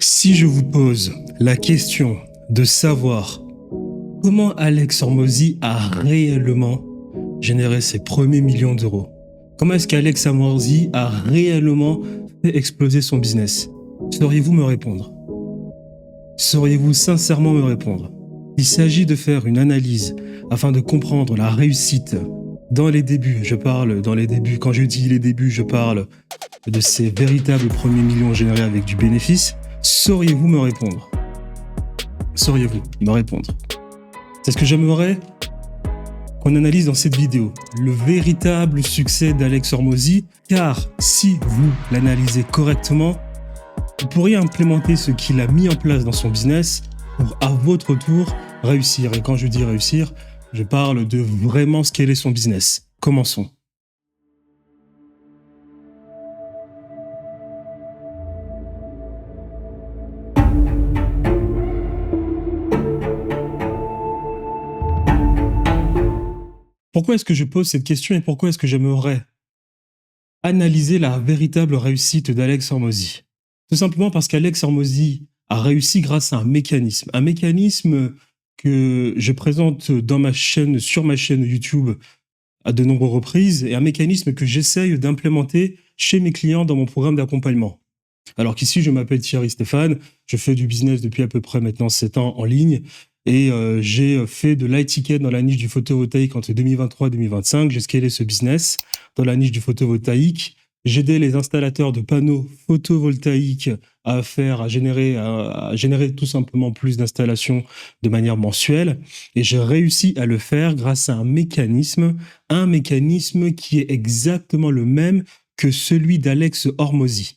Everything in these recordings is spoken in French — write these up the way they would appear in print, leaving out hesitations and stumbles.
Si je vous pose la question de savoir comment Alex Hormozy a réellement généré ses premiers millions d'euros, comment est-ce qu'Alex Hormozy a réellement fait exploser son business, sauriez-vous me répondre? Sauriez-vous sincèrement me répondre? Il s'agit de faire une analyse afin de comprendre la réussite dans les débuts. Je parle dans les débuts, quand je dis les débuts, je parle de ces véritables premiers millions générés avec du bénéfice. Sauriez-vous me répondre? Sauriez-vous me répondre? C'est ce que j'aimerais qu'on analyse dans cette vidéo, le véritable succès d'Alex Hormozy, car si vous l'analysez correctement, vous pourriez implémenter ce qu'il a mis en place dans son business pour, à votre tour, réussir. Et quand je dis réussir, je parle de vraiment scaler son business. Commençons. Pourquoi est-ce que je pose cette question et pourquoi est-ce que j'aimerais analyser la véritable réussite d'Alex Hormozy? Tout simplement parce qu'Alex Hormozy a réussi grâce à un mécanisme que je présente dans ma chaîne, sur ma chaîne YouTube à de nombreuses reprises, et un mécanisme que j'essaye d'implémenter chez mes clients dans mon programme d'accompagnement. Alors qu'ici, je m'appelle Thierry Stéphane, je fais du business depuis à peu près maintenant 7 ans en ligne, et j'ai fait de l'high-ticket dans la niche du photovoltaïque entre 2023 et 2025. J'ai scalé ce business dans la niche du photovoltaïque. J'aidais les installateurs de panneaux photovoltaïques à générer tout simplement plus d'installations de manière mensuelle. Et j'ai réussi à le faire grâce à un mécanisme qui est exactement le même que celui d'Alex Hormozy.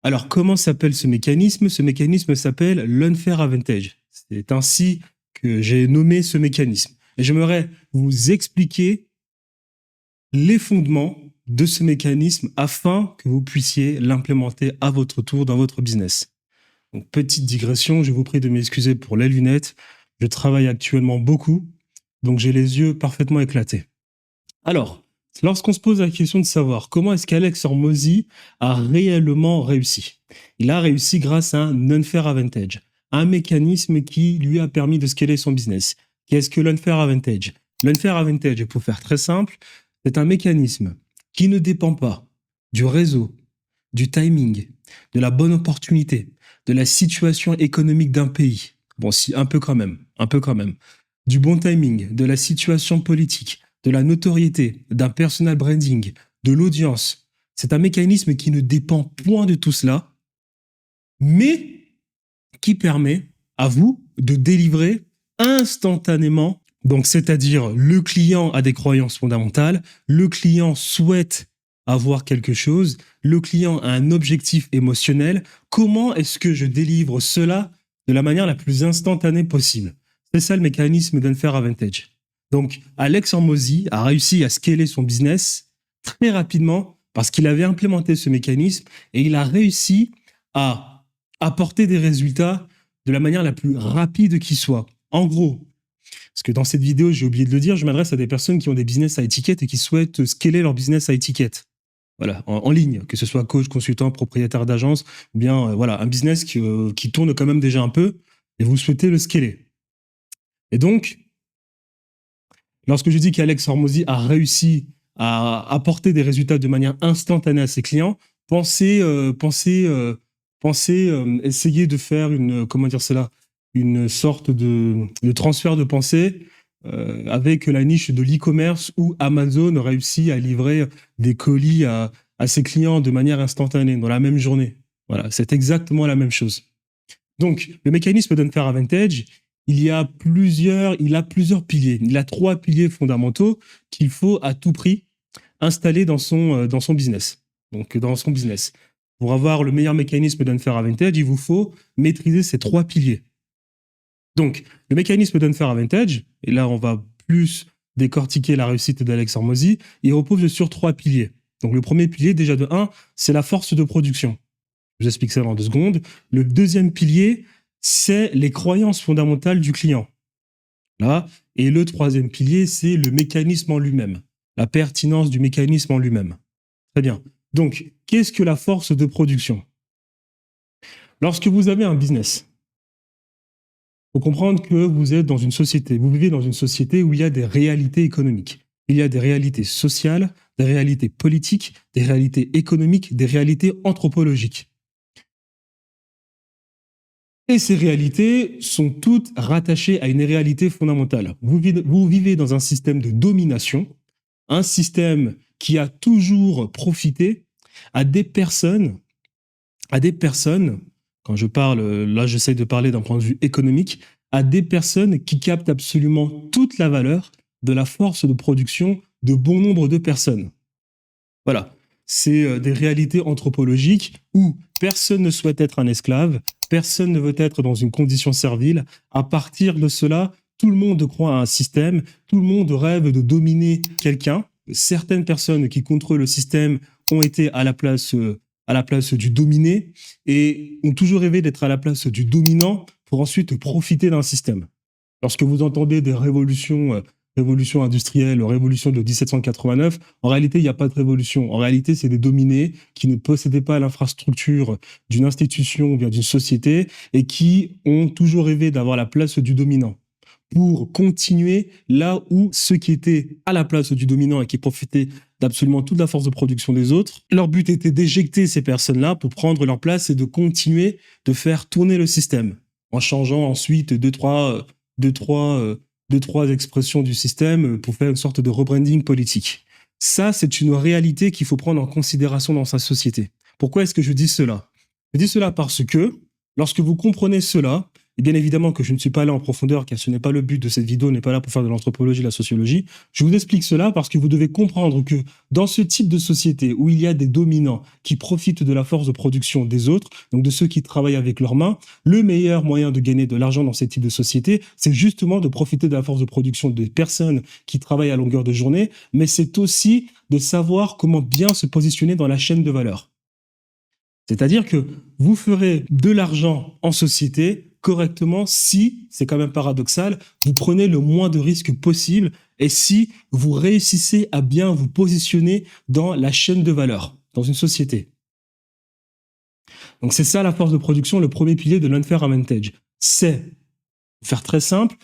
Alors, comment s'appelle ce mécanisme? Ce mécanisme s'appelle l'unfair advantage. C'est ainsi que j'ai nommé ce mécanisme. Et j'aimerais vous expliquer les fondements de ce mécanisme afin que vous puissiez l'implémenter à votre tour dans votre business. Donc, petite digression, je vous prie de m'excuser pour les lunettes. Je travaille actuellement beaucoup, donc j'ai les yeux parfaitement éclatés. Alors, lorsqu'on se pose la question de savoir comment est-ce qu'Alex Hormozy a réellement réussi, il a réussi grâce à un unfair advantage, un mécanisme qui lui a permis de scaler son business. Qu'est-ce que l'unfair advantage? L'unfair advantage, pour faire très simple, c'est un mécanisme qui ne dépend pas du réseau, du timing, de la bonne opportunité, de la situation économique d'un pays. Bon, si, un peu quand même. Du bon timing, de la situation politique, de la notoriété, d'un personal branding, de l'audience. C'est un mécanisme qui ne dépend point de tout cela, mais qui permet à vous de délivrer instantanément. Donc, c'est-à-dire, le client a des croyances fondamentales, le client souhaite avoir quelque chose, le client a un objectif émotionnel. Comment est-ce que je délivre cela de la manière la plus instantanée possible? C'est ça le mécanisme d'unfair advantage. Donc, Alex Hormozy a réussi à scaler son business très rapidement parce qu'il avait implémenté ce mécanisme et il a réussi à apporter des résultats de la manière la plus rapide qui soit. En gros, parce que dans cette vidéo, j'ai oublié de le dire, je m'adresse à des personnes qui ont des business à étiquette et qui souhaitent scaler leur business à étiquette. Voilà, en ligne, que ce soit coach, consultant, propriétaire d'agence, ou bien voilà, un business qui tourne quand même déjà un peu et vous souhaitez le scaler. Et donc, lorsque je dis qu'Alex Hormozy a réussi à apporter des résultats de manière instantanée à ses clients, pensez essayer de faire une sorte de transfert de pensée avec la niche de l'e-commerce où Amazon réussit à livrer des colis à ses clients de manière instantanée, dans la même journée. Voilà, c'est exactement la même chose. Donc, le mécanisme d'unfair advantage, il a plusieurs piliers. Il a 3 piliers fondamentaux qu'il faut à tout prix installer dans son business. Donc, dans son business. Pour avoir le meilleur mécanisme d'unfair advantage, il vous faut maîtriser ces 3 piliers. Donc, le mécanisme d'unfair advantage, et là, on va plus décortiquer la réussite d'Alex Hormozy, il repose sur 3 piliers. Donc, le premier pilier, déjà de 1, c'est la force de production. Je vous explique ça dans 2 secondes. Le deuxième pilier, c'est les croyances fondamentales du client. Là. Et le troisième pilier, c'est le mécanisme en lui-même, la pertinence du mécanisme en lui-même. Très bien. Donc, qu'est-ce que la force de production? Lorsque vous avez un business, il faut comprendre que vous êtes dans une société, vous vivez dans une société où il y a des réalités économiques. Il y a des réalités sociales, des réalités politiques, des réalités économiques, des réalités anthropologiques. Et ces réalités sont toutes rattachées à une réalité fondamentale. Vous vivez dans un système de domination, un système qui a toujours profité à des personnes, quand je parle, là j'essaie de parler d'un point de vue économique, à des personnes qui captent absolument toute la valeur de la force de production de bon nombre de personnes. Voilà, c'est des réalités anthropologiques où personne ne souhaite être un esclave, personne ne veut être dans une condition servile. À partir de cela, tout le monde croit à un système, tout le monde rêve de dominer quelqu'un. Certaines personnes qui contrôlent le système ont été à la place du dominé et ont toujours rêvé d'être à la place du dominant pour ensuite profiter d'un système. Lorsque vous entendez des révolution industrielle, révolution de 1789, en réalité, il n'y a pas de révolution. En réalité, c'est des dominés qui ne possédaient pas l'infrastructure d'une institution ou bien d'une société et qui ont toujours rêvé d'avoir la place du dominant pour continuer là où ceux qui étaient à la place du dominant et qui profitaient d'absolument toute la force de production des autres, leur but était d'éjecter ces personnes-là pour prendre leur place et de continuer de faire tourner le système en changeant ensuite deux, trois expressions du système pour faire une sorte de rebranding politique. Ça, c'est une réalité qu'il faut prendre en considération dans sa société. Pourquoi est-ce que je dis cela? Je dis cela parce que lorsque vous comprenez cela, et bien évidemment que je ne suis pas là en profondeur, car ce n'est pas le but de cette vidéo, n'est pas là pour faire de l'anthropologie, de la sociologie. Je vous explique cela parce que vous devez comprendre que dans ce type de société où il y a des dominants qui profitent de la force de production des autres, donc de ceux qui travaillent avec leurs mains, le meilleur moyen de gagner de l'argent dans ce type de société, c'est justement de profiter de la force de production des personnes qui travaillent à longueur de journée, mais c'est aussi de savoir comment bien se positionner dans la chaîne de valeur. C'est-à-dire que vous ferez de l'argent en société correctement si, c'est quand même paradoxal, vous prenez le moins de risques possible et si vous réussissez à bien vous positionner dans la chaîne de valeur, dans une société. Donc c'est ça la force de production, le premier pilier de l'unfair advantage. C'est, pour faire très simple,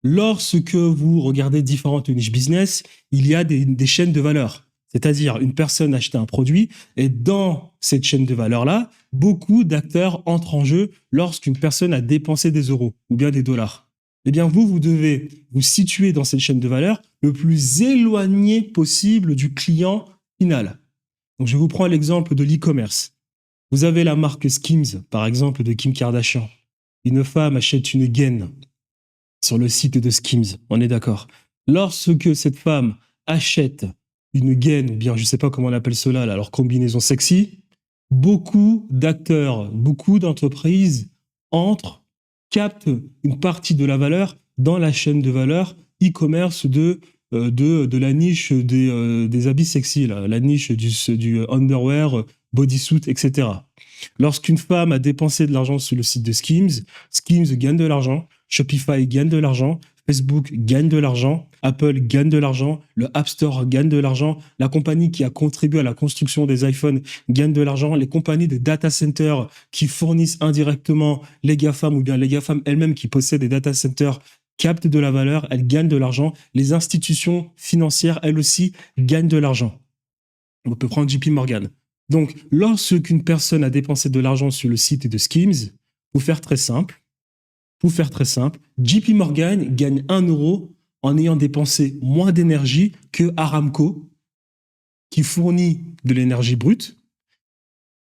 lorsque vous regardez différentes niches business, il y a des chaînes de valeur. C'est-à-dire, une personne achète un produit et dans cette chaîne de valeur-là, beaucoup d'acteurs entrent en jeu lorsqu'une personne a dépensé des euros ou bien des dollars. Eh bien, vous devez vous situer dans cette chaîne de valeur le plus éloigné possible du client final. Donc, je vous prends l'exemple de l'e-commerce. Vous avez la marque Skims, par exemple, de Kim Kardashian. Une femme achète une gaine sur le site de Skims, on est d'accord. Lorsque cette femme achète une gaine, ou bien je ne sais pas comment on appelle cela, là, leur combinaison sexy, beaucoup d'acteurs, beaucoup d'entreprises entrent, captent une partie de la valeur dans la chaîne de valeur e-commerce de la niche des habits sexy, là, la niche du underwear, bodysuit, etc. Lorsqu'une femme a dépensé de l'argent sur le site de Skims, Skims gagne de l'argent, Shopify gagne de l'argent, Facebook gagne de l'argent, Apple gagne de l'argent, le App Store gagne de l'argent, la compagnie qui a contribué à la construction des iPhones gagne de l'argent, les compagnies de data centers qui fournissent indirectement les GAFAM ou bien les GAFAM elles-mêmes qui possèdent des data centers captent de la valeur, elles gagnent de l'argent, les institutions financières elles aussi gagnent de l'argent. On peut prendre JP Morgan. Donc, lorsqu'une personne a dépensé de l'argent sur le site de Skims, pour faire très simple, JP Morgan gagne 1 euro en ayant dépensé moins d'énergie que Aramco, qui fournit de l'énergie brute,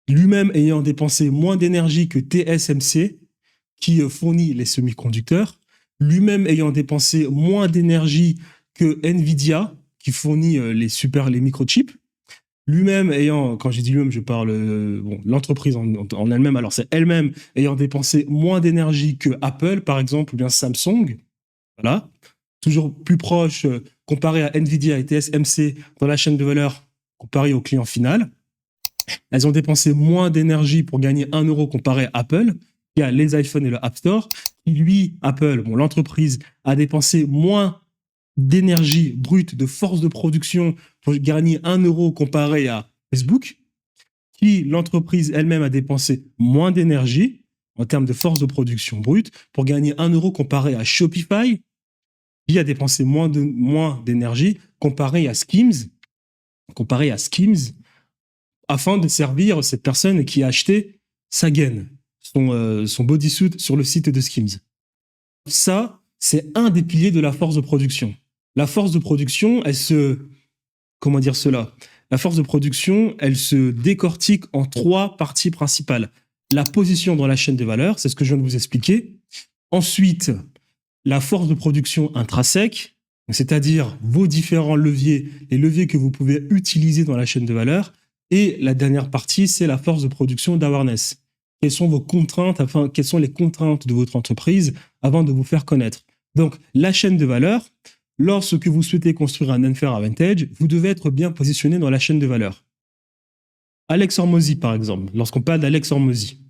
lui-même ayant dépensé moins d'énergie que TSMC, qui fournit les semi-conducteurs, lui-même ayant dépensé moins d'énergie que Nvidia, qui fournit les microchips, lui-même ayant, quand j'ai dit lui-même, je parle l'entreprise en elle-même, alors c'est elle-même ayant dépensé moins d'énergie que Apple, par exemple, ou bien Samsung, voilà, toujours plus proche comparé à Nvidia et TSMC dans la chaîne de valeur comparé au client final. Elles ont dépensé moins d'énergie pour gagner 1 euro comparé à Apple, qui a les iPhones et le App Store, qui lui, Apple, l'entreprise, a dépensé moins d'énergie brute, de force de production pour gagner 1 euro comparé à Facebook, qui, l'entreprise elle-même, a dépensé moins d'énergie, en termes de force de production brute, pour gagner 1 euro comparé à Shopify, qui a dépensé moins d'énergie comparé à Skims, afin de servir cette personne qui a acheté sa gaine, son bodysuit sur le site de Skims. Ça, c'est un des piliers de la force de production. La force de production, comment dire cela? La force de production, elle se décortique en 3 parties principales. La position dans la chaîne de valeur, c'est ce que je viens de vous expliquer. Ensuite, la force de production intrinsèque, c'est-à-dire vos différents leviers, les leviers que vous pouvez utiliser dans la chaîne de valeur. Et la dernière partie, c'est la force de production d'awareness. Quelles sont vos contraintes, quelles sont les contraintes de votre entreprise avant de vous faire connaître. Donc, la chaîne de valeur, lorsque vous souhaitez construire un unfair advantage, vous devez être bien positionné dans la chaîne de valeur. Alex Hormozy, par exemple, lorsqu'on parle d'Alex Hormozy,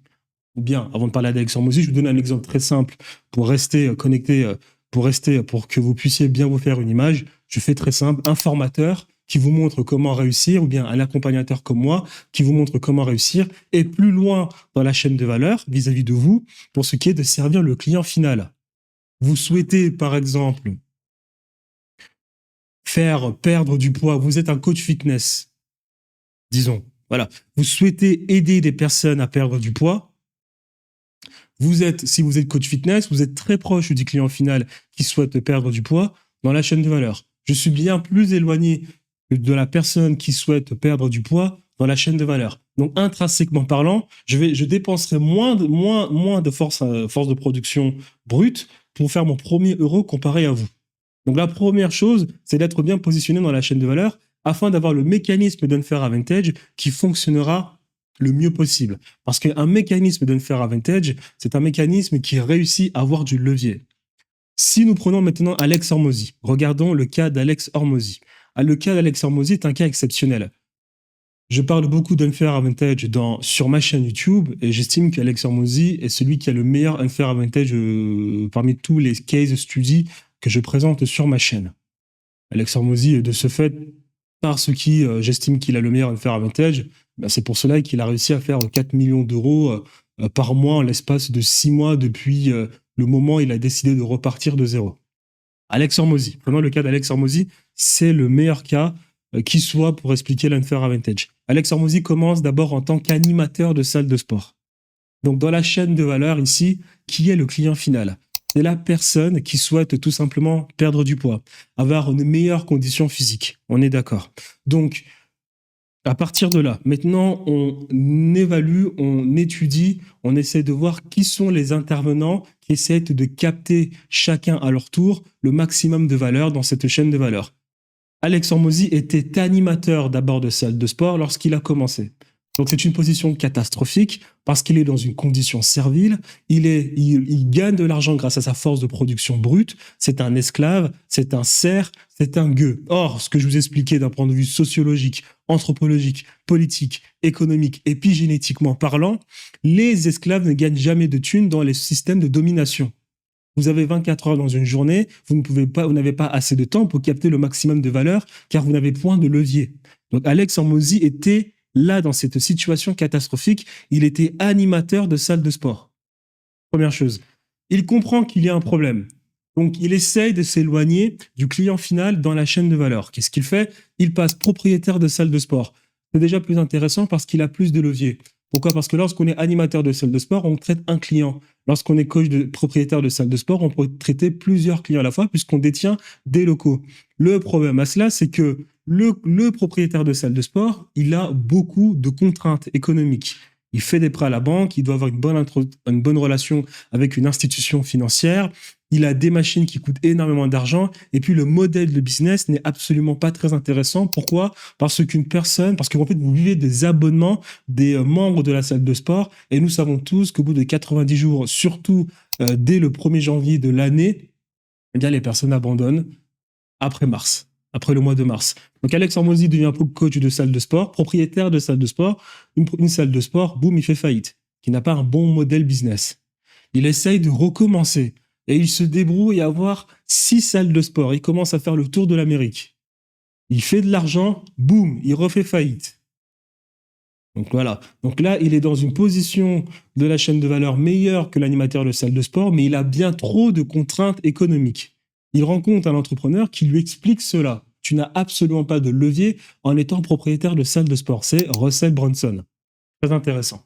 ou bien, avant de parler d'Alex Hormozy, je vous donne un exemple très simple pour rester connecté, pour que vous puissiez bien vous faire une image. Je fais très simple, un formateur qui vous montre comment réussir, ou bien un accompagnateur comme moi qui vous montre comment réussir, et plus loin dans la chaîne de valeur vis-à-vis de vous, pour ce qui est de servir le client final. Vous souhaitez, par exemple, faire perdre du poids, vous êtes un coach fitness, disons, voilà, vous souhaitez aider des personnes à perdre du poids, si vous êtes coach fitness, vous êtes très proche du client final qui souhaite perdre du poids dans la chaîne de valeur. Je suis bien plus éloigné de la personne qui souhaite perdre du poids dans la chaîne de valeur. Donc, intrinsèquement parlant, je dépenserai moins de force de production brute pour faire mon premier euro comparé à vous. Donc, la première chose, c'est d'être bien positionné dans la chaîne de valeur afin d'avoir le mécanisme d'unfair advantage qui fonctionnera le mieux possible. Parce qu'un mécanisme d'unfair advantage, c'est un mécanisme qui réussit à avoir du levier. Si nous prenons maintenant Alex Hormozy, regardons le cas d'Alex Hormozy. Le cas d'Alex Hormozy est un cas exceptionnel. Je parle beaucoup d'unfair advantage sur ma chaîne YouTube et j'estime qu'Alex Hormozy est celui qui a le meilleur unfair advantage parmi tous les case studies que je présente sur ma chaîne. Alex Hormozy, de ce fait, parce que j'estime qu'il a le meilleur unfair advantage, c'est pour cela qu'il a réussi à faire 4 millions d'euros par mois en l'espace de 6 mois depuis le moment où il a décidé de repartir de zéro. Alex Hormozy, prenons le cas d'Alex Hormozy, c'est le meilleur cas qui soit pour expliquer l'unfair advantage. Alex Hormozy commence d'abord en tant qu'animateur de salle de sport. Donc dans la chaîne de valeur ici, qui est le client final? C'est la personne qui souhaite tout simplement perdre du poids, avoir une meilleure condition physique. On est d'accord. Donc, à partir de là, maintenant, on évalue, on étudie, on essaie de voir qui sont les intervenants qui essaient de capter chacun à leur tour le maximum de valeur dans cette chaîne de valeur. Alex Hormozy était animateur d'abord de salle de sport lorsqu'il a commencé. Donc c'est une position catastrophique parce qu'il est dans une condition servile, il gagne de l'argent grâce à sa force de production brute, c'est un esclave, c'est un serf, c'est un gueux. Or, ce que je vous expliquais d'un point de vue sociologique, anthropologique, politique, économique, épigénétiquement parlant, les esclaves ne gagnent jamais de thunes dans les systèmes de domination. Vous avez 24 heures dans une journée, vous n'avez pas assez de temps pour capter le maximum de valeur car vous n'avez point de levier. Donc Alex Hormozy était là, dans cette situation catastrophique, il était animateur de salle de sport. Première chose. Il comprend qu'il y a un problème. Donc, il essaye de s'éloigner du client final dans la chaîne de valeur. Qu'est-ce qu'il fait? Il passe propriétaire de salle de sport. C'est déjà plus intéressant parce qu'il a plus de leviers. Pourquoi? Parce que lorsqu'on est animateur de salle de sport, on traite un client. Lorsqu'on est propriétaire de salle de sport, on peut traiter plusieurs clients à la fois puisqu'on détient des locaux. Le problème à cela, c'est que le propriétaire de salle de sport, il a beaucoup de contraintes économiques. Il fait des prêts à la banque, il doit avoir une bonne relation avec une institution financière, il a des machines qui coûtent énormément d'argent, et puis le modèle de business n'est absolument pas très intéressant. Pourquoi? Parce qu'en fait, vous vivez des abonnements des membres de la salle de sport, et nous savons tous qu'au bout de 90 jours, surtout dès le 1er janvier de l'année, eh bien, les personnes abandonnent après le mois de mars. Donc Alex Hormozy devient coach de salle de sport, propriétaire de salle de sport, une salle de sport, boum, il fait faillite, qui n'a pas un bon modèle business. Il essaye de recommencer et il se débrouille à avoir 6 salles de sport. Il commence à faire le tour de l'Amérique. Il fait de l'argent, boum, il refait faillite. Donc voilà. Donc là, il est dans une position de la chaîne de valeur meilleure que l'animateur de salle de sport, mais il a bien trop de contraintes économiques. Il rencontre un entrepreneur qui lui explique cela. Tu n'as absolument pas de levier en étant propriétaire de salle de sport. C'est Russell Brunson. Très intéressant.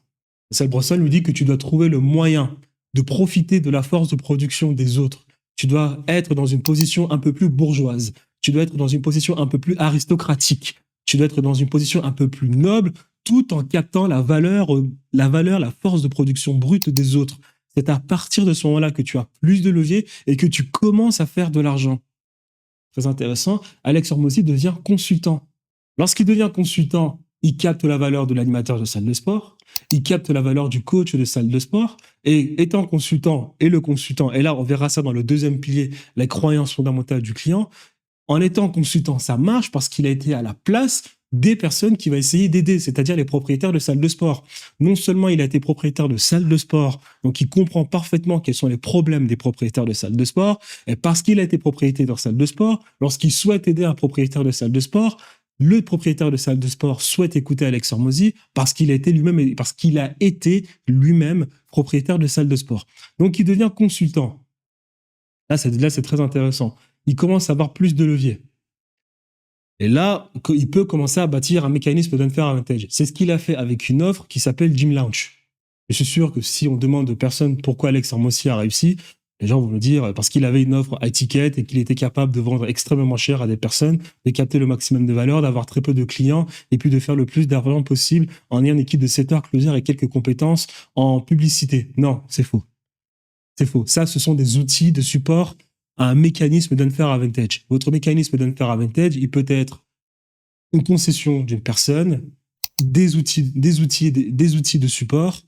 Russell Brunson lui dit que tu dois trouver le moyen de profiter de la force de production des autres. Tu dois être dans une position un peu plus bourgeoise. Tu dois être dans une position un peu plus aristocratique. Tu dois être dans une position un peu plus noble, tout en captant la force de production brute des autres. C'est à partir de ce moment-là que tu as plus de levier et que tu commences à faire de l'argent. Très intéressant. Alex Hormozy devient consultant. Lorsqu'il devient consultant, il capte la valeur de l'animateur de salle de sport, il capte la valeur du coach de salle de sport, et étant consultant, et là on verra ça dans le deuxième pilier, la croyance fondamentale du client, en étant consultant, ça marche parce qu'il a été à la place des personnes qui va essayer d'aider, c'est-à-dire les propriétaires de salles de sport. Non seulement il a été propriétaire de salles de sport, donc il comprend parfaitement quels sont les problèmes des propriétaires de salles de sport, et parce qu'il a été propriétaire de salles de sport, lorsqu'il souhaite aider un propriétaire de salle de sport, le propriétaire de salle de sport souhaite écouter Alex Hormozy parce qu'il a été lui-même propriétaire de salle de sport. Donc il devient consultant. Là, c'est très intéressant. Il commence à avoir plus de levier. Et là, il peut commencer à bâtir un mécanisme d'unfair advantage. C'est ce qu'il a fait avec une offre qui s'appelle Gym Launch. Je suis sûr que si on demande aux personnes pourquoi Alex Hormozy a réussi, les gens vont nous dire parce qu'il avait une offre à étiquette et qu'il était capable de vendre extrêmement cher à des personnes, de capter le maximum de valeur, d'avoir très peu de clients et puis de faire le plus d'argent possible en ayant une équipe de setters, closers et quelques compétences en publicité. Non, c'est faux. C'est faux. Ça, ce sont des outils de support à un mécanisme d'unfair advantage. Votre mécanisme d'unfair advantage, il peut être une concession d'une personne, des outils de support,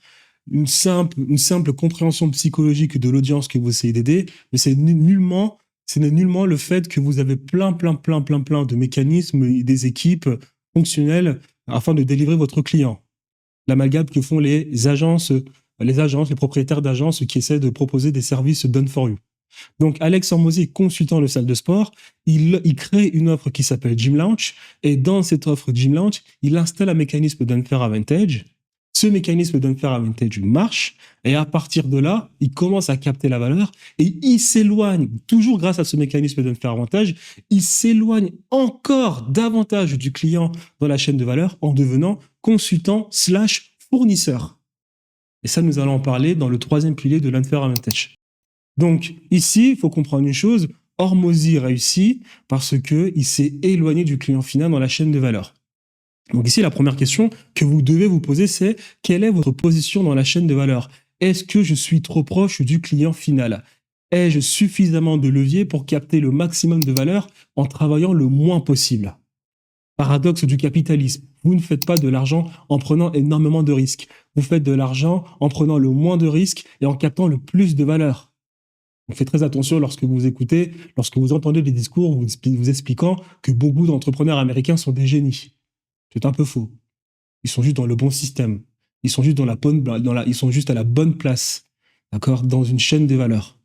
une simple compréhension psychologique de l'audience que vous essayez d'aider, mais ce n'est nullement le fait que vous avez plein de mécanismes et des équipes fonctionnelles afin de délivrer votre client. L'amalgame que font les agences, les propriétaires d'agences qui essaient de proposer des services done for you. Donc, Alex Hormozy, consultant de salle de sport, il crée une offre qui s'appelle Gym Launch, et dans cette offre Gym Launch, il installe un mécanisme d'unfair advantage. Ce mécanisme d'unfair advantage marche, et à partir de là, il commence à capter la valeur, et il s'éloigne, toujours grâce à ce mécanisme d'unfair advantage, il s'éloigne encore davantage du client dans la chaîne de valeur en devenant consultant/fournisseur. Et ça, nous allons en parler dans le troisième pilier de l'unfair advantage. Donc ici, il faut comprendre une chose, Hormozy réussit parce qu'il s'est éloigné du client final dans la chaîne de valeur. Donc ici, la première question que vous devez vous poser, c'est quelle est votre position dans la chaîne de valeur? Est-ce que je suis trop proche du client final? Ai-je suffisamment de levier pour capter le maximum de valeur en travaillant le moins possible? Paradoxe du capitalisme. Vous ne faites pas de l'argent en prenant énormément de risques. Vous faites de l'argent en prenant le moins de risques et en captant le plus de valeur. Donc faites très attention lorsque vous écoutez, lorsque vous entendez des discours vous expliquant que beaucoup d'entrepreneurs américains sont des génies. C'est un peu faux. Ils sont juste dans le bon système. Ils sont juste ils sont juste à la bonne place, d'accord, dans une chaîne des valeurs.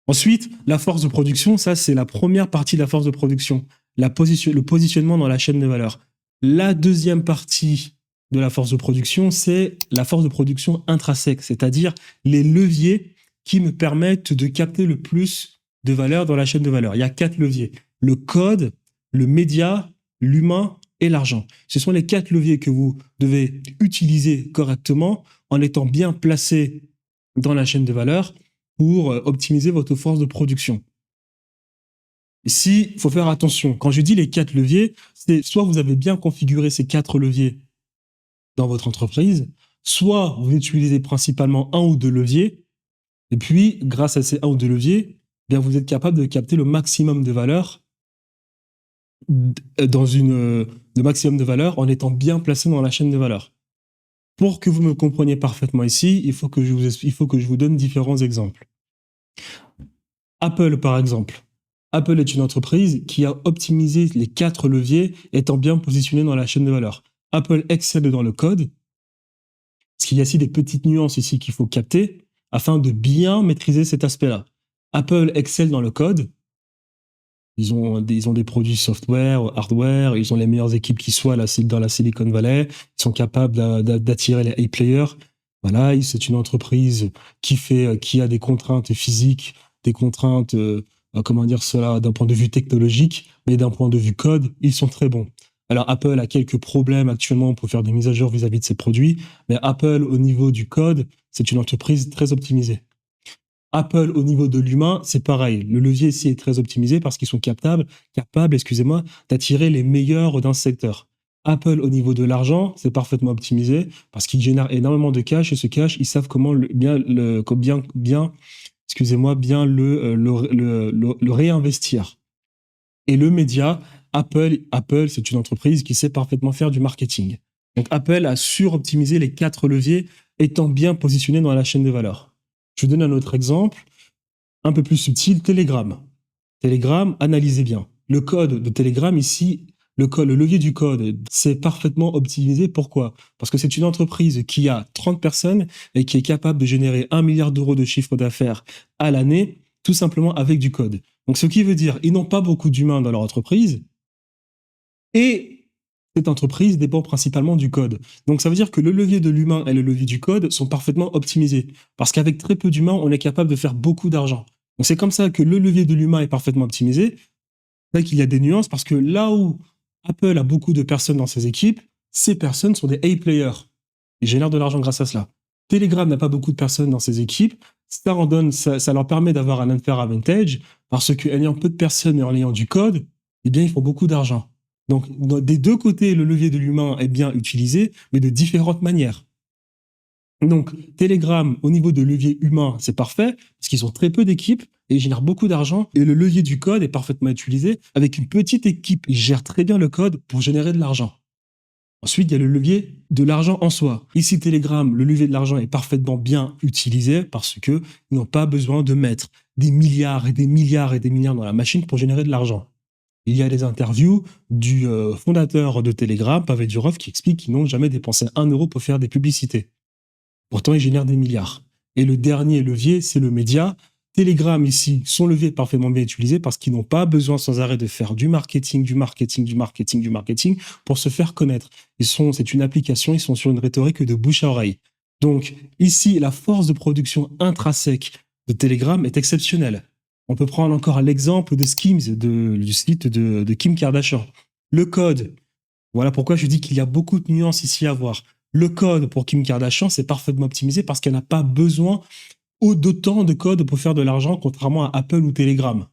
Ensuite, la force de production, ça c'est la première partie de la force de production, le positionnement dans la chaîne de valeurs. La deuxième partie de la force de production, c'est la force de production intrinsèque, c'est-à-dire les leviers qui me permettent de capter le plus de valeur dans la chaîne de valeur. Il y a 4 leviers. Le code, le média, l'humain et l'argent. Ce sont les 4 leviers que vous devez utiliser correctement en étant bien placé dans la chaîne de valeur pour optimiser votre force de production. Ici, il faut faire attention. Quand je dis les 4 leviers, c'est soit vous avez bien configuré ces 4 leviers dans votre entreprise, soit vous utilisez principalement un ou 2 leviers, et puis, grâce à ces 1 ou 2 leviers, bien, vous êtes capable de capter le maximum de valeur en étant bien placé dans la chaîne de valeur. Pour que vous me compreniez parfaitement ici, il faut que je vous donne différents exemples. Apple, par exemple. Apple est une entreprise qui a optimisé les 4 leviers étant bien positionné dans la chaîne de valeur. Apple excelle dans le code, parce qu'il y a aussi des petites nuances ici qu'il faut capter afin de bien maîtriser cet aspect-là. Apple excelle dans le code, ils ont des produits software, hardware, ils ont les meilleures équipes qui soient là, dans la Silicon Valley, ils sont capables d'attirer les A-players. Voilà, c'est une entreprise qui a des contraintes physiques, des contraintes, comment dire cela, d'un point de vue technologique, mais d'un point de vue code, ils sont très bons. Alors Apple a quelques problèmes actuellement pour faire des mises à jour vis-à-vis de ses produits, mais Apple, au niveau du code, c'est une entreprise très optimisée. Apple, au niveau de l'humain, c'est pareil. Le levier ici est très optimisé parce qu'ils sont capables, excusez-moi, d'attirer les meilleurs d'un secteur. Apple, au niveau de l'argent, c'est parfaitement optimisé parce qu'ils génèrent énormément de cash et ce cash, ils savent comment excusez-moi, bien le réinvestir. Et le média, Apple, c'est une entreprise qui sait parfaitement faire du marketing. Donc Apple a suroptimisé les 4 leviers étant bien positionné dans la chaîne de valeur. Je vous donne un autre exemple, un peu plus subtil, Telegram. Telegram, analysez bien. Le code de Telegram ici, le levier du code, c'est parfaitement optimisé. Pourquoi? Parce que c'est une entreprise qui a 30 personnes et qui est capable de générer 1 milliard d'euros de chiffre d'affaires à l'année, tout simplement avec du code. Donc, ce qui veut dire, ils n'ont pas beaucoup d'humains dans leur entreprise et cette entreprise dépend principalement du code. Donc, ça veut dire que le levier de l'humain et le levier du code sont parfaitement optimisés parce qu'avec très peu d'humains, on est capable de faire beaucoup d'argent. Donc, c'est comme ça que le levier de l'humain est parfaitement optimisé. C'est vrai qu'il y a des nuances parce que là où Apple a beaucoup de personnes dans ses équipes, ces personnes sont des A-players. Ils génèrent de l'argent grâce à cela. Telegram n'a pas beaucoup de personnes dans ses équipes. Ça leur permet d'avoir un unfair advantage parce qu'ayant peu de personnes et en ayant du code, eh bien, ils font beaucoup d'argent. Donc, des deux côtés, le levier de l'humain est bien utilisé, mais de différentes manières. Donc, Telegram, au niveau de levier humain, c'est parfait, parce qu'ils ont très peu d'équipes et ils génèrent beaucoup d'argent. Et le levier du code est parfaitement utilisé. Avec une petite équipe, ils gèrent très bien le code pour générer de l'argent. Ensuite, il y a le levier de l'argent en soi. Ici, Telegram, le levier de l'argent est parfaitement bien utilisé parce qu'ils n'ont pas besoin de mettre des milliards et des milliards et des milliards dans la machine pour générer de l'argent. Il y a des interviews du fondateur de Telegram, Pavel Durov, qui explique qu'ils n'ont jamais dépensé 1 euro pour faire des publicités. Pourtant, ils génèrent des milliards. Et le dernier levier, c'est le média. Telegram, ici, son levier est parfaitement bien utilisé parce qu'ils n'ont pas besoin sans arrêt de faire du marketing pour se faire connaître. C'est une application, ils sont sur une rhétorique de bouche à oreille. Donc, ici, la force de production intrinsèque de Telegram est exceptionnelle. On peut prendre encore l'exemple de Skims, du site de Kim Kardashian. Le code, voilà pourquoi je dis qu'il y a beaucoup de nuances ici à voir. Le code pour Kim Kardashian, c'est parfaitement optimisé parce qu'elle n'a pas besoin d'autant de code pour faire de l'argent, contrairement à Apple ou Telegram.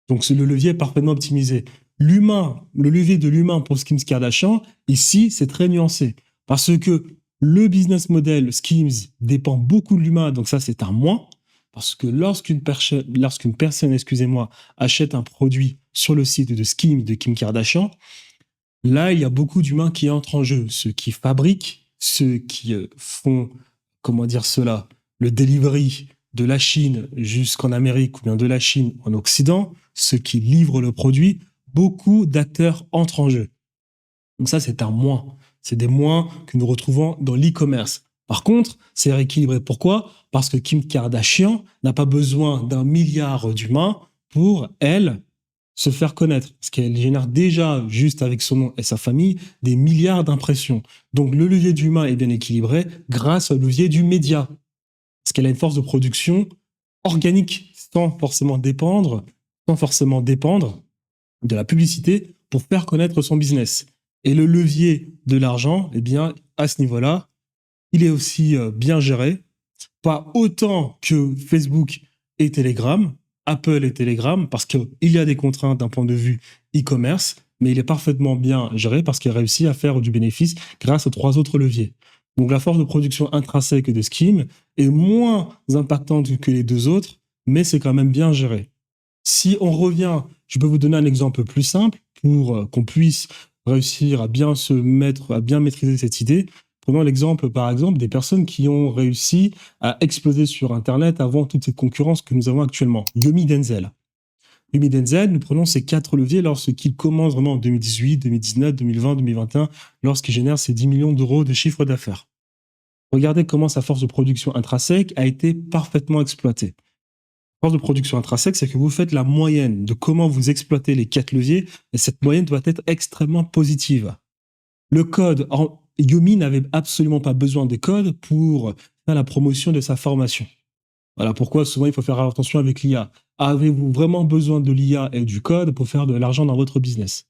Donc, le levier est parfaitement optimisé. Le levier de l'humain pour Kim Kardashian, ici, c'est très nuancé. Parce que le business model Skims dépend beaucoup de l'humain, donc ça, c'est un moins. Parce que lorsqu'une personne, achète un produit sur le site de Skims de Kim Kardashian, là, il y a beaucoup d'humains qui entrent en jeu. Ceux qui fabriquent, ceux qui font, le delivery de la Chine jusqu'en Amérique ou bien de la Chine en Occident, ceux qui livrent le produit, beaucoup d'acteurs entrent en jeu. Donc ça, c'est un moins. C'est des moins que nous retrouvons dans l'e-commerce. Par contre, c'est rééquilibré. Pourquoi? Parce que Kim Kardashian n'a pas besoin d'1 milliard d'humains pour, elle, se faire connaître. Parce qu'elle génère déjà, juste avec son nom et sa famille, des milliards d'impressions. Donc le levier d'humain est bien équilibré grâce au levier du média. Parce qu'elle a une force de production organique sans forcément dépendre de la publicité pour faire connaître son business. Et le levier de l'argent, eh bien, à ce niveau-là, il est aussi bien géré. Pas autant que Facebook et Telegram, Apple et Telegram, parce qu'il y a des contraintes d'un point de vue e-commerce, mais il est parfaitement bien géré parce qu'il réussit à faire du bénéfice grâce aux 3 autres leviers. Donc la force de production intrinsèque de Skim est moins impactante que les 2 autres, mais c'est quand même bien géré. Si on revient, je peux vous donner un exemple plus simple pour qu'on puisse réussir à bien maîtriser cette idée. Prenons l'exemple, par exemple, des personnes qui ont réussi à exploser sur Internet avant toute cette concurrence que nous avons actuellement. Yomi Denzel. Yomi Denzel, nous prenons ces 4 leviers lorsqu'il commence vraiment en 2018, 2019, 2020, 2021, lorsqu'il génère ses 10 millions d'euros de chiffre d'affaires. Regardez comment sa force de production intrinsèque a été parfaitement exploitée. Force de production intrinsèque, c'est que vous faites la moyenne de comment vous exploitez les 4 leviers, et cette moyenne doit être extrêmement positive. Le code, Yumi n'avait absolument pas besoin de code pour faire la promotion de sa formation. Voilà pourquoi souvent il faut faire attention avec l'IA. Avez-vous vraiment besoin de l'IA et du code pour faire de l'argent dans votre business?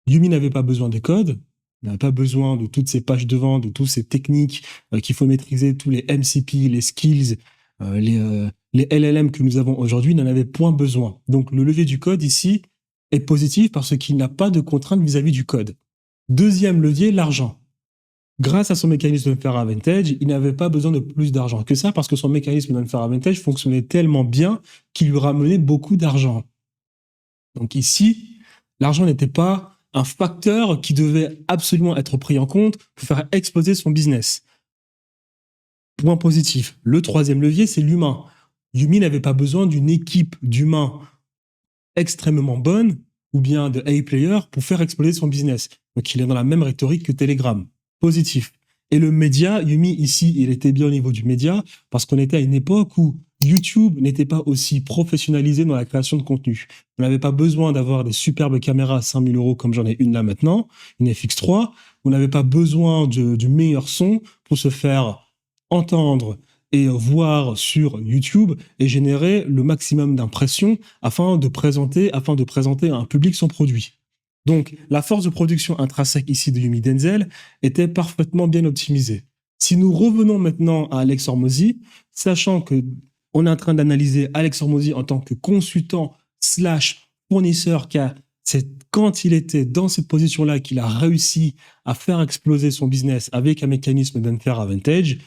Yumi n'avait pas besoin de code, n'avait pas besoin de toutes ces pages de vente, de toutes ces techniques qu'il faut maîtriser, tous les MCP, les skills, les LLM que nous avons aujourd'hui, n'en avait point besoin. Donc le levier du code ici est positif parce qu'il n'a pas de contraintes vis-à-vis du code. Deuxième levier, l'argent. Grâce à son mécanisme de Unfair Advantage, il n'avait pas besoin de plus d'argent que ça parce que son mécanisme de Unfair Advantage fonctionnait tellement bien qu'il lui ramenait beaucoup d'argent. Donc ici, l'argent n'était pas un facteur qui devait absolument être pris en compte pour faire exploser son business. Point positif. Le troisième levier, c'est l'humain. Yumi n'avait pas besoin d'une équipe d'humains extrêmement bonne ou bien de A-player pour faire exploser son business. Donc il est dans la même rhétorique que Telegram. Positif. Et le média, Yumi ici, il était bien au niveau du média parce qu'on était à une époque où YouTube n'était pas aussi professionnalisé dans la création de contenu. On n'avait pas besoin d'avoir des superbes caméras à 5 000 € comme j'en ai une là maintenant, une FX3. On n'avait pas besoin du meilleur son pour se faire entendre et voir sur YouTube et générer le maximum d'impressions afin de présenter à un public son produit. Donc, la force de production intrinsèque ici de Yumi Denzel était parfaitement bien optimisée. Si nous revenons maintenant à Alex Hormozi, sachant que on est en train d'analyser Alex Hormozi en tant que consultant / fournisseur, car c'est quand il était dans cette position-là qu'il a réussi à faire exploser son business avec un mécanisme d'Unfair Advantage.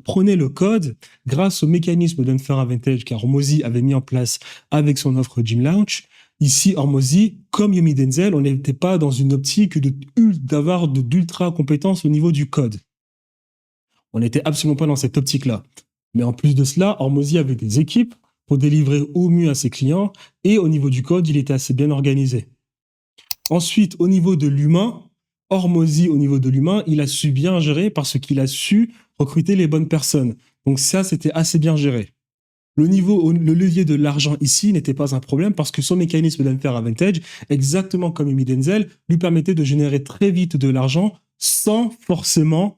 Prenez le code grâce au mécanisme d'Unfair Advantage qu'Hormozi avait mis en place avec son offre Gym Launch. Ici, Hormozi, comme Yumi Denzel, on n'était pas dans une optique d'avoir d'ultra compétences au niveau du code. On n'était absolument pas dans cette optique-là. Mais en plus de cela, Hormozi avait des équipes pour délivrer au mieux à ses clients et au niveau du code, il était assez bien organisé. Ensuite, au niveau de l'humain, Hormozi, au niveau de l'humain, il a su bien gérer parce qu'il a su recruter les bonnes personnes. Donc ça, c'était assez bien géré. Le levier de l'argent ici n'était pas un problème parce que son mécanisme d'Unfair Advantage, exactement comme Yumi Denzel, lui permettait de générer très vite de l'argent sans forcément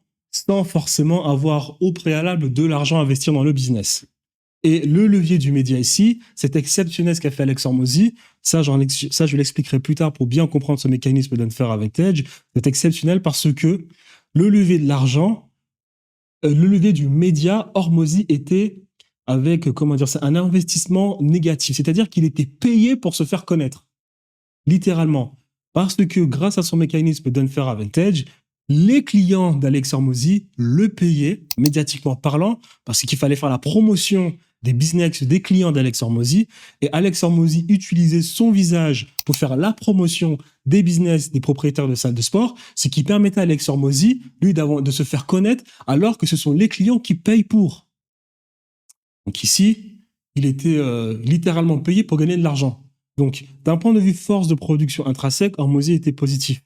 avoir au préalable de l'argent à investir dans le business. Et le levier du média ici, c'est exceptionnel ce qu'a fait Alex Hormozi. Ça, je l'expliquerai plus tard pour bien comprendre ce mécanisme d'Unfair Advantage. C'est exceptionnel parce que le levier de l'argent, le levier du média, Hormozi était avec, un investissement négatif. C'est-à-dire qu'il était payé pour se faire connaître. Littéralement. Parce que grâce à son mécanisme d'Unfair Advantage, les clients d'Alex Hormozi le payaient, médiatiquement parlant, parce qu'il fallait faire la promotion des business des clients d'Alex Hormozi. Et Alex Hormozi utilisait son visage pour faire la promotion des business des propriétaires de salles de sport, ce qui permettait à Alex Hormozi, lui, de se faire connaître, alors que ce sont les clients qui payent pour. Donc ici, il était littéralement payé pour gagner de l'argent. Donc, d'un point de vue force de production intrinsèque, Hormozi était positif.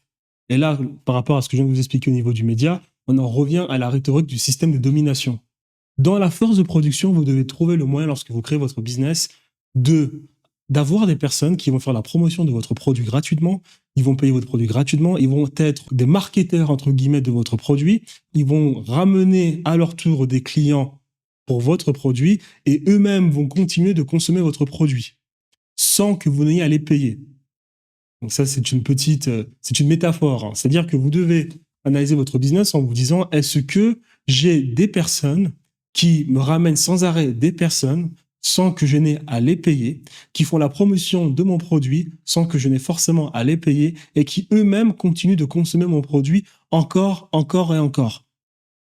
Et là, par rapport à ce que je viens de vous expliquer au niveau du média, on en revient à la rhétorique du système de domination. Dans la force de production, vous devez trouver le moyen, lorsque vous créez votre business, d'avoir des personnes qui vont faire la promotion de votre produit gratuitement, ils vont payer votre produit gratuitement, ils vont être des marketeurs, entre guillemets, de votre produit, ils vont ramener à leur tour des clients pour votre produit et eux-mêmes vont continuer de consommer votre produit sans que vous n'ayez à les payer. Donc ça, c'est une métaphore. Hein. C'est-à-dire que vous devez analyser votre business en vous disant, est-ce que j'ai des personnes qui me ramènent sans arrêt des personnes sans que je n'ai à les payer, qui font la promotion de mon produit sans que je n'ai forcément à les payer et qui eux-mêmes continuent de consommer mon produit encore et encore.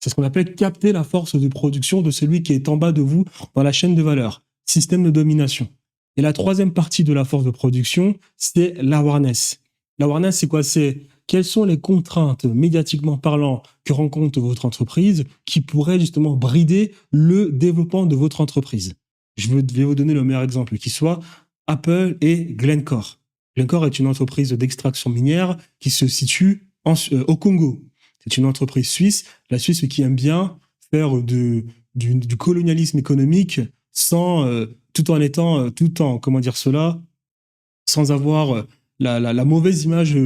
C'est ce qu'on appelle capter la force de production de celui qui est en bas de vous dans la chaîne de valeur, système de domination. Et la troisième partie de la force de production, c'est l'awareness. L'awareness, c'est quoi? C'est quelles sont les contraintes, médiatiquement parlant, que rencontre votre entreprise qui pourraient justement brider le développement de votre entreprise. Je vais vous donner le meilleur exemple qui soit Apple et Glencore. Glencore est une entreprise d'extraction minière qui se situe au Congo. C'est une entreprise suisse, la Suisse qui aime bien faire du colonialisme économique sans avoir la mauvaise image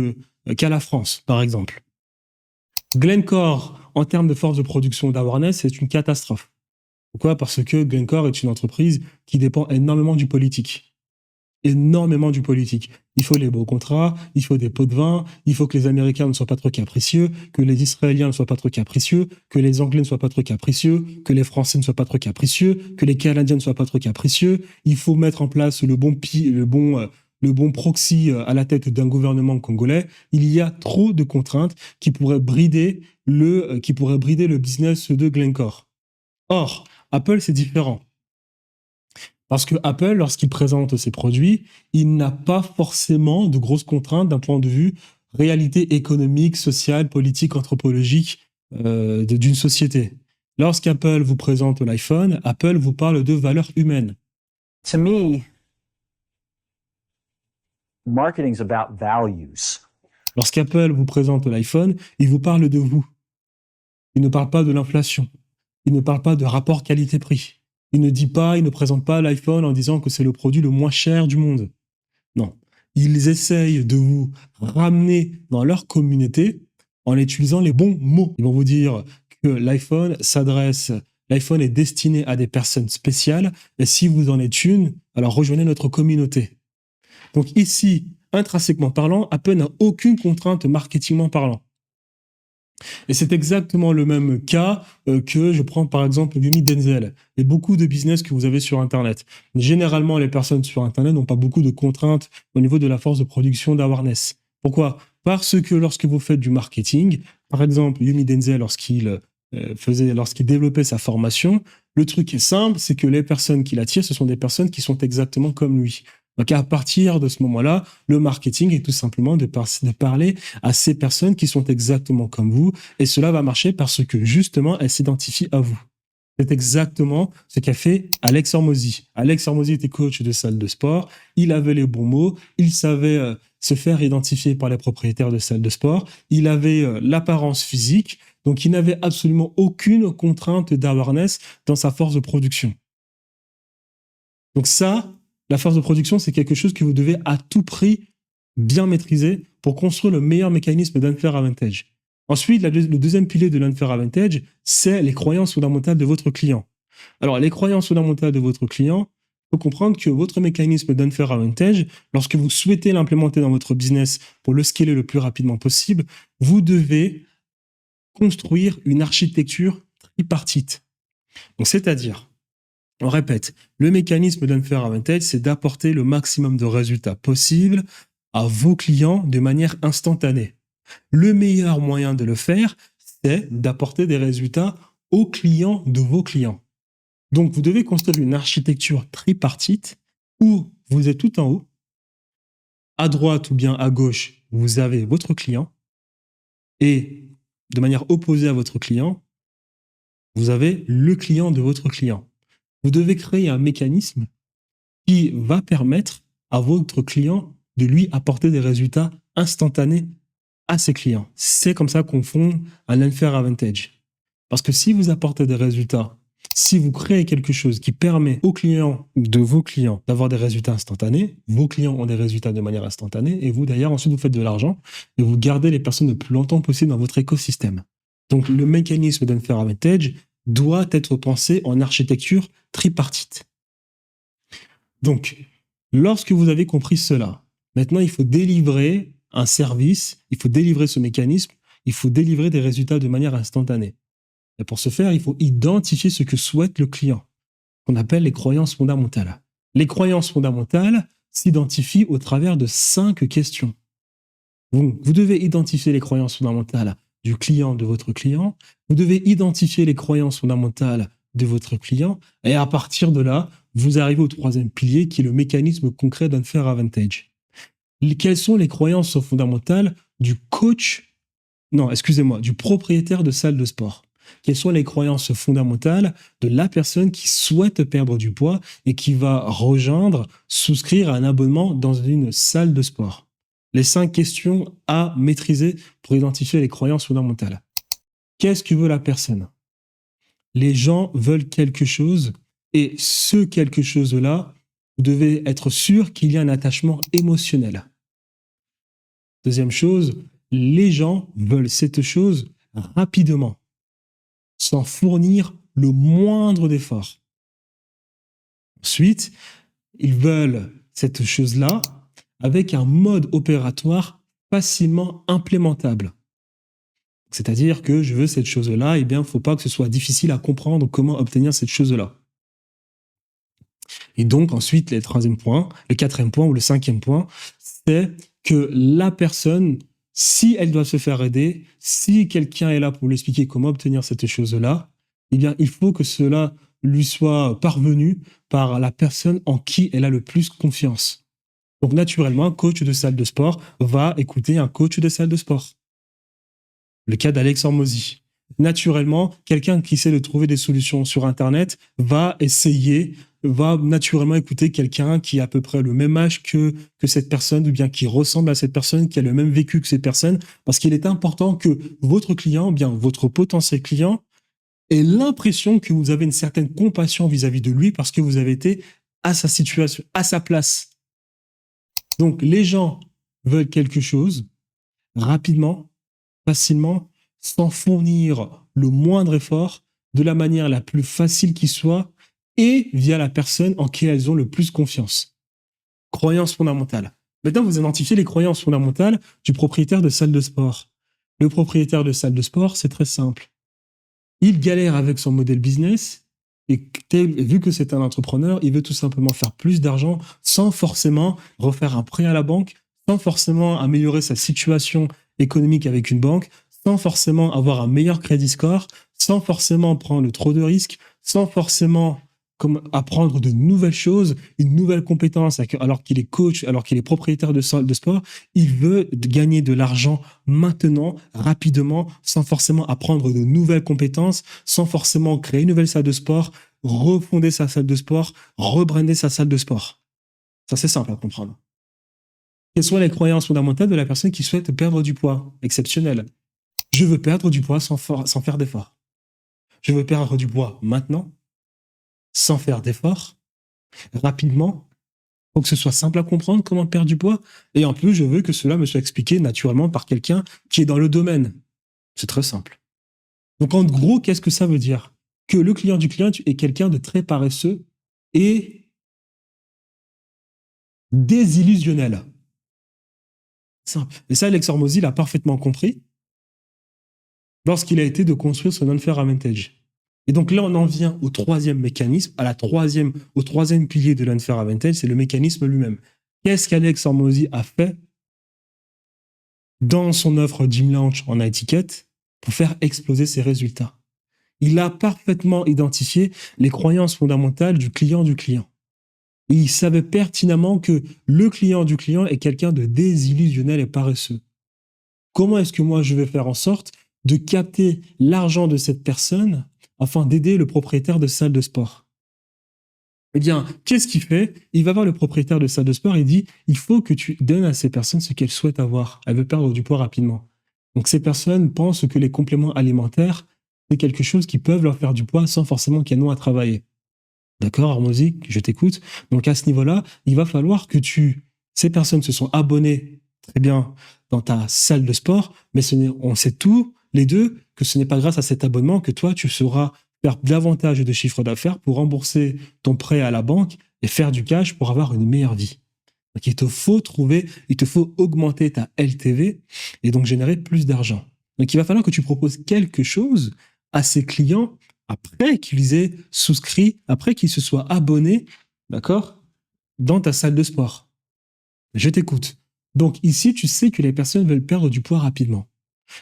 qu'a la France, par exemple. Glencore, en termes de force de production d'awareness, c'est une catastrophe. Pourquoi? Parce que Glencore est une entreprise qui dépend énormément du politique. Énormément du politique. Il faut les beaux contrats, il faut des pots de vin, il faut que les Américains ne soient pas trop capricieux, que les Israéliens ne soient pas trop capricieux, que les Anglais ne soient pas trop capricieux, que les Français ne soient pas trop capricieux, que les Canadiens ne soient pas trop capricieux. Il faut mettre en place le bon proxy à la tête d'un gouvernement congolais. Il y a trop de contraintes qui pourraient brider le business de Glencore. Or, Apple, c'est différent. Parce que Apple, lorsqu'il présente ses produits, il n'a pas forcément de grosses contraintes d'un point de vue réalité économique, sociale, politique, anthropologique d'une société. Lorsqu'Apple vous présente l'iPhone, Apple vous parle de valeurs humaines. To me, marketing is about values. Lorsqu'Apple vous présente l'iPhone, il vous parle de vous. Il ne parle pas de l'inflation. Il ne parle pas de rapport qualité-prix. Il ne présente pas l'iPhone en disant que c'est le produit le moins cher du monde. Non. Ils essayent de vous ramener dans leur communauté en utilisant les bons mots. Ils vont vous dire que l'iPhone est destiné à des personnes spéciales, et si vous en êtes une, alors rejoignez notre communauté. Donc ici, intrinsèquement parlant, Apple n'a aucune contrainte marketingment parlant. Et c'est exactement le même cas que je prends par exemple Yumi Denzel et beaucoup de business que vous avez sur Internet. Généralement, les personnes sur Internet n'ont pas beaucoup de contraintes au niveau de la force de production d'awareness. Pourquoi? Parce que lorsque vous faites du marketing, par exemple Yumi Denzel, lorsqu'il développait sa formation, le truc est simple, c'est que les personnes qu'il attire, ce sont des personnes qui sont exactement comme lui. Donc à partir de ce moment-là, le marketing est tout simplement de parler à ces personnes qui sont exactement comme vous, et cela va marcher parce que justement, elles s'identifient à vous. C'est exactement ce qu'a fait Alex Hormozi. Alex Hormozi était coach de salle de sport, il avait les bons mots, il savait se faire identifier par les propriétaires de salles de sport, il avait l'apparence physique, donc il n'avait absolument aucune contrainte d'awareness dans sa force de production. Donc ça, la force de production, c'est quelque chose que vous devez à tout prix bien maîtriser pour construire le meilleur mécanisme d'unfair advantage. Ensuite, le deuxième pilier de l'unfair advantage, c'est les croyances fondamentales de votre client. Alors, les croyances fondamentales de votre client, il faut comprendre que votre mécanisme d'unfair advantage, lorsque vous souhaitez l'implémenter dans votre business pour le scaler le plus rapidement possible, vous devez construire une architecture tripartite. Donc, c'est-à-dire, on répète, le mécanisme d'unfair advantage, c'est d'apporter le maximum de résultats possibles à vos clients de manière instantanée. Le meilleur moyen de le faire, c'est d'apporter des résultats aux clients de vos clients. Donc, vous devez construire une architecture tripartite où vous êtes tout en haut, à droite ou bien à gauche, vous avez votre client, et de manière opposée à votre client, vous avez le client de votre client. Vous devez créer un mécanisme qui va permettre à votre client de lui apporter des résultats instantanés à ses clients. C'est comme ça qu'on fonde un unfair advantage. Parce que si vous apportez des résultats, si vous créez quelque chose qui permet aux clients de vos clients d'avoir des résultats instantanés, vos clients ont des résultats de manière instantanée, et vous d'ailleurs, ensuite vous faites de l'argent et vous gardez les personnes le plus longtemps possible dans votre écosystème. Donc le mécanisme d'unfair advantage doit être pensé en architecture tripartite. Donc, lorsque vous avez compris cela, maintenant il faut délivrer un service, il faut délivrer ce mécanisme, il faut délivrer des résultats de manière instantanée. Et pour ce faire, il faut identifier ce que souhaite le client, qu'on appelle les croyances fondamentales. Les croyances fondamentales s'identifient au travers de 5 questions. Donc, vous devez identifier les croyances fondamentales du client de votre client, vous devez identifier les croyances fondamentales de votre client, et à partir de là, vous arrivez au troisième pilier qui est le mécanisme concret d'unfair advantage. Quelles sont les croyances fondamentales du du propriétaire de salle de sport? Quelles sont les croyances fondamentales de la personne qui souhaite perdre du poids et qui va souscrire à un abonnement dans une salle de sport? Les 5 questions à maîtriser pour identifier les croyances fondamentales. Qu'est-ce que veut la personne? Les gens veulent quelque chose Et ce quelque chose-là, vous devez être sûr qu'il y a un attachement émotionnel. Deuxième chose, les gens veulent cette chose rapidement, sans fournir le moindre d'effort. Ensuite, ils veulent cette chose-là avec un mode opératoire facilement implémentable. C'est-à-dire que je veux cette chose-là, eh bien, il ne faut pas que ce soit difficile à comprendre comment obtenir cette chose-là. Et donc, ensuite, le quatrième point ou le cinquième point, c'est que la personne, si elle doit se faire aider, si quelqu'un est là pour lui expliquer comment obtenir cette chose-là, eh bien, il faut que cela lui soit parvenu par la personne en qui elle a le plus confiance. Donc, naturellement, un coach de salle de sport va écouter un coach de salle de sport. Le cas d'Alex Hormozy. Naturellement, quelqu'un qui essaie de trouver des solutions sur Internet va naturellement écouter quelqu'un qui a à peu près le même âge que cette personne, ou bien qui ressemble à cette personne, qui a le même vécu que cette personne, parce qu'il est important que votre client, bien votre potentiel client, ait l'impression que vous avez une certaine compassion vis-à-vis de lui, parce que vous avez été à sa situation, à sa place. Donc, les gens veulent quelque chose rapidement, facilement, sans fournir le moindre effort, de la manière la plus facile qui soit, et via la personne en qui elles ont le plus confiance. Croyances fondamentales. Maintenant, vous identifiez les croyances fondamentales du propriétaire de salle de sport. Le propriétaire de salle de sport, c'est très simple. Il galère avec son modèle business, et vu que c'est un entrepreneur, il veut tout simplement faire plus d'argent sans forcément refaire un prêt à la banque, sans forcément améliorer sa situation économique avec une banque, sans forcément avoir un meilleur crédit score, sans forcément prendre trop de risques, sans forcément apprendre de nouvelles choses, une nouvelle compétence, alors qu'il est coach, alors qu'il est propriétaire de salle de sport. Il veut gagner de l'argent maintenant, rapidement, sans forcément apprendre de nouvelles compétences, sans forcément créer une nouvelle salle de sport, refonder sa salle de sport, rebrander sa salle de sport. Ça, c'est simple à comprendre. Quelles sont les croyances fondamentales de la personne qui souhaite perdre du poids? Exceptionnel. Je veux perdre du poids sans faire d'effort. Je veux perdre du poids maintenant, sans faire d'effort, rapidement, pour que ce soit simple à comprendre comment perdre du poids. Et en plus, je veux que cela me soit expliqué naturellement par quelqu'un qui est dans le domaine. C'est très simple. Donc en gros, qu'est-ce que ça veut dire? Que le client du client est quelqu'un de très paresseux et désillusionnel. Simple. Et ça, Alex Hormozy l'a parfaitement compris lorsqu'il a été de construire son unfair advantage. Et donc là, on en vient au troisième mécanisme, au troisième pilier de l'unfair advantage, c'est le mécanisme lui-même. Qu'est-ce qu'Alex Hormozy a fait dans son offre Gym Launch en étiquette pour faire exploser ses résultats? Il a parfaitement identifié les croyances fondamentales du client du client. Et il savait pertinemment que le client du client est quelqu'un de désillusionnel et paresseux. Comment est-ce que moi je vais faire en sorte de capter l'argent de cette personne afin d'aider le propriétaire de salle de sport? Eh bien, qu'est-ce qu'il fait? Il va voir le propriétaire de salle de sport et dit « Il faut que tu donnes à ces personnes ce qu'elles souhaitent avoir. Elles veulent perdre du poids rapidement. » Donc, ces personnes pensent que les compléments alimentaires, c'est quelque chose qui peut leur faire du poids sans forcément qu'elles n'ont à travailler. D'accord, Hormozy, je t'écoute. Donc, à ce niveau-là, il va falloir que ces personnes se sont abonnées très bien dans ta salle de sport, mais on sait tous les deux que ce n'est pas grâce à cet abonnement que toi, tu sauras faire davantage de chiffre d'affaires pour rembourser ton prêt à la banque et faire du cash pour avoir une meilleure vie. Donc, il te faut augmenter ta LTV et donc générer plus d'argent. Donc, il va falloir que tu proposes quelque chose à ces clients après qu'ils aient souscrit, après qu'ils se soient abonnés, d'accord, dans ta salle de sport. Je t'écoute. Donc, ici, tu sais que les personnes veulent perdre du poids rapidement.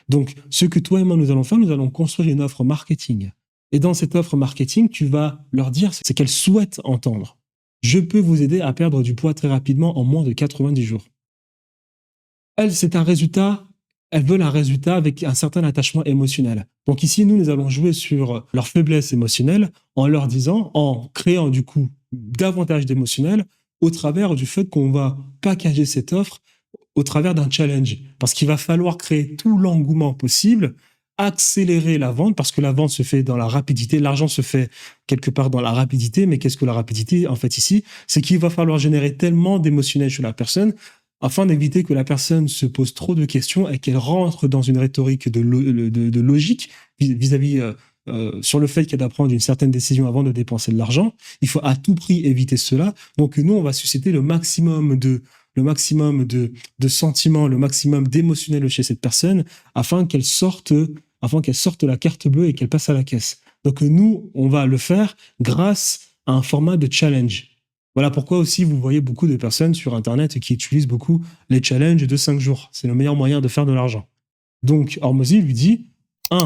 Donc, ce que toi et moi, nous allons faire, nous allons construire une offre marketing. Et dans cette offre marketing, tu vas leur dire ce qu'elles souhaitent entendre. Je peux vous aider à perdre du poids très rapidement en moins de 90 jours. Elles, c'est un résultat, elles veulent un résultat avec un certain attachement émotionnel. Donc ici, nous allons jouer sur leur faiblesse émotionnelle en créant du coup davantage d'émotionnel au travers du fait qu'on va packager cette offre au travers d'un challenge. Parce qu'il va falloir créer tout l'engouement possible accélérer la vente parce que la vente se fait dans la rapidité. L'argent se fait quelque part dans la rapidité. Mais qu'est-ce que la rapidité, en fait, ici? C'est qu'il va falloir générer tellement d'émotionnel chez la personne afin d'éviter que la personne se pose trop de questions et qu'elle rentre dans une rhétorique de logique vis-à-vis sur le fait qu'elle doit prendre une certaine décision avant de dépenser de l'argent. Il faut à tout prix éviter cela. Donc nous, on va susciter le maximum de sentiments, le maximum d'émotionnel chez cette personne afin qu'elle sorte la carte bleue et qu'elle passe à la caisse. Donc nous, on va le faire grâce à un format de challenge. Voilà pourquoi aussi vous voyez beaucoup de personnes sur Internet qui utilisent beaucoup les challenges de 5 jours. C'est le meilleur moyen de faire de l'argent. Donc Hormozy lui dit, il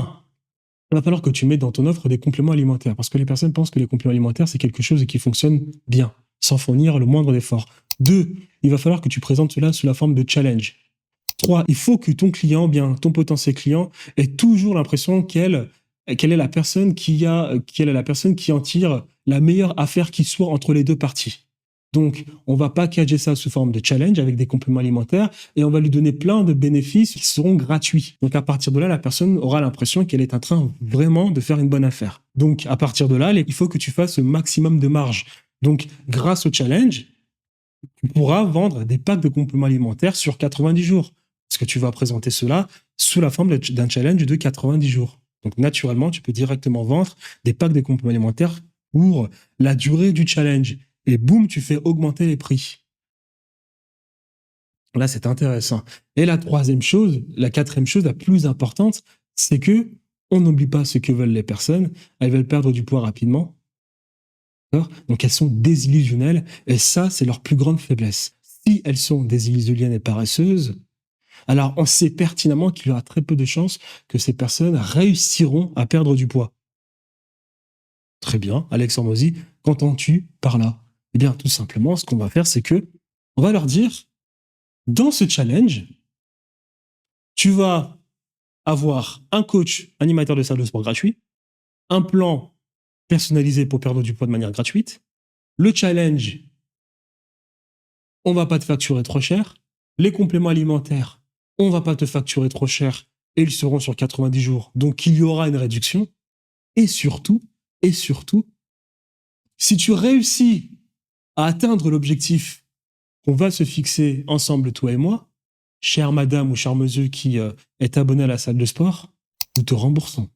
va falloir que tu mettes dans ton offre des compléments alimentaires parce que les personnes pensent que les compléments alimentaires, c'est quelque chose qui fonctionne bien, sans fournir le moindre effort. 2, il va falloir que tu présentes cela sous la forme de challenge. 3, il faut que ton client, bien ton potentiel client, ait toujours l'impression qu'elle est la personne qui en tire la meilleure affaire qui soit entre les deux parties. Donc, on va packager ça sous forme de challenge avec des compléments alimentaires et on va lui donner plein de bénéfices qui seront gratuits. Donc, à partir de là, la personne aura l'impression qu'elle est en train vraiment de faire une bonne affaire. Donc, à partir de là, il faut que tu fasses le maximum de marge. Donc, grâce au challenge, tu pourras vendre des packs de compléments alimentaires sur 90 jours. Parce que tu vas présenter cela sous la forme d'un challenge de 90 jours. Donc, naturellement, tu peux directement vendre des packs de compléments alimentaires pour la durée du challenge. Et boum, tu fais augmenter les prix. Là, c'est intéressant. Et la quatrième chose, la plus importante, c'est que on n'oublie pas ce que veulent les personnes. Elles veulent perdre du poids rapidement. Donc, elles sont désillusionnelles. Et ça, c'est leur plus grande faiblesse. Si elles sont désillusionnées et paresseuses, alors on sait pertinemment qu'il y aura très peu de chances que ces personnes réussiront à perdre du poids. Très bien, Alex Hormozy, qu'entends-tu par là? Eh bien, tout simplement, ce qu'on va faire, c'est que on va leur dire, dans ce challenge, tu vas avoir un coach animateur de salle de sport gratuit, un plan personnalisé pour perdre du poids de manière gratuite, le challenge, on va pas te facturer trop cher, les compléments alimentaires, on va pas te facturer trop cher et ils seront sur 90 jours, donc il y aura une réduction, et surtout, si tu réussis à atteindre l'objectif qu'on va se fixer ensemble, toi et moi, chère madame ou cher monsieur qui est abonné à la salle de sport, nous te remboursons.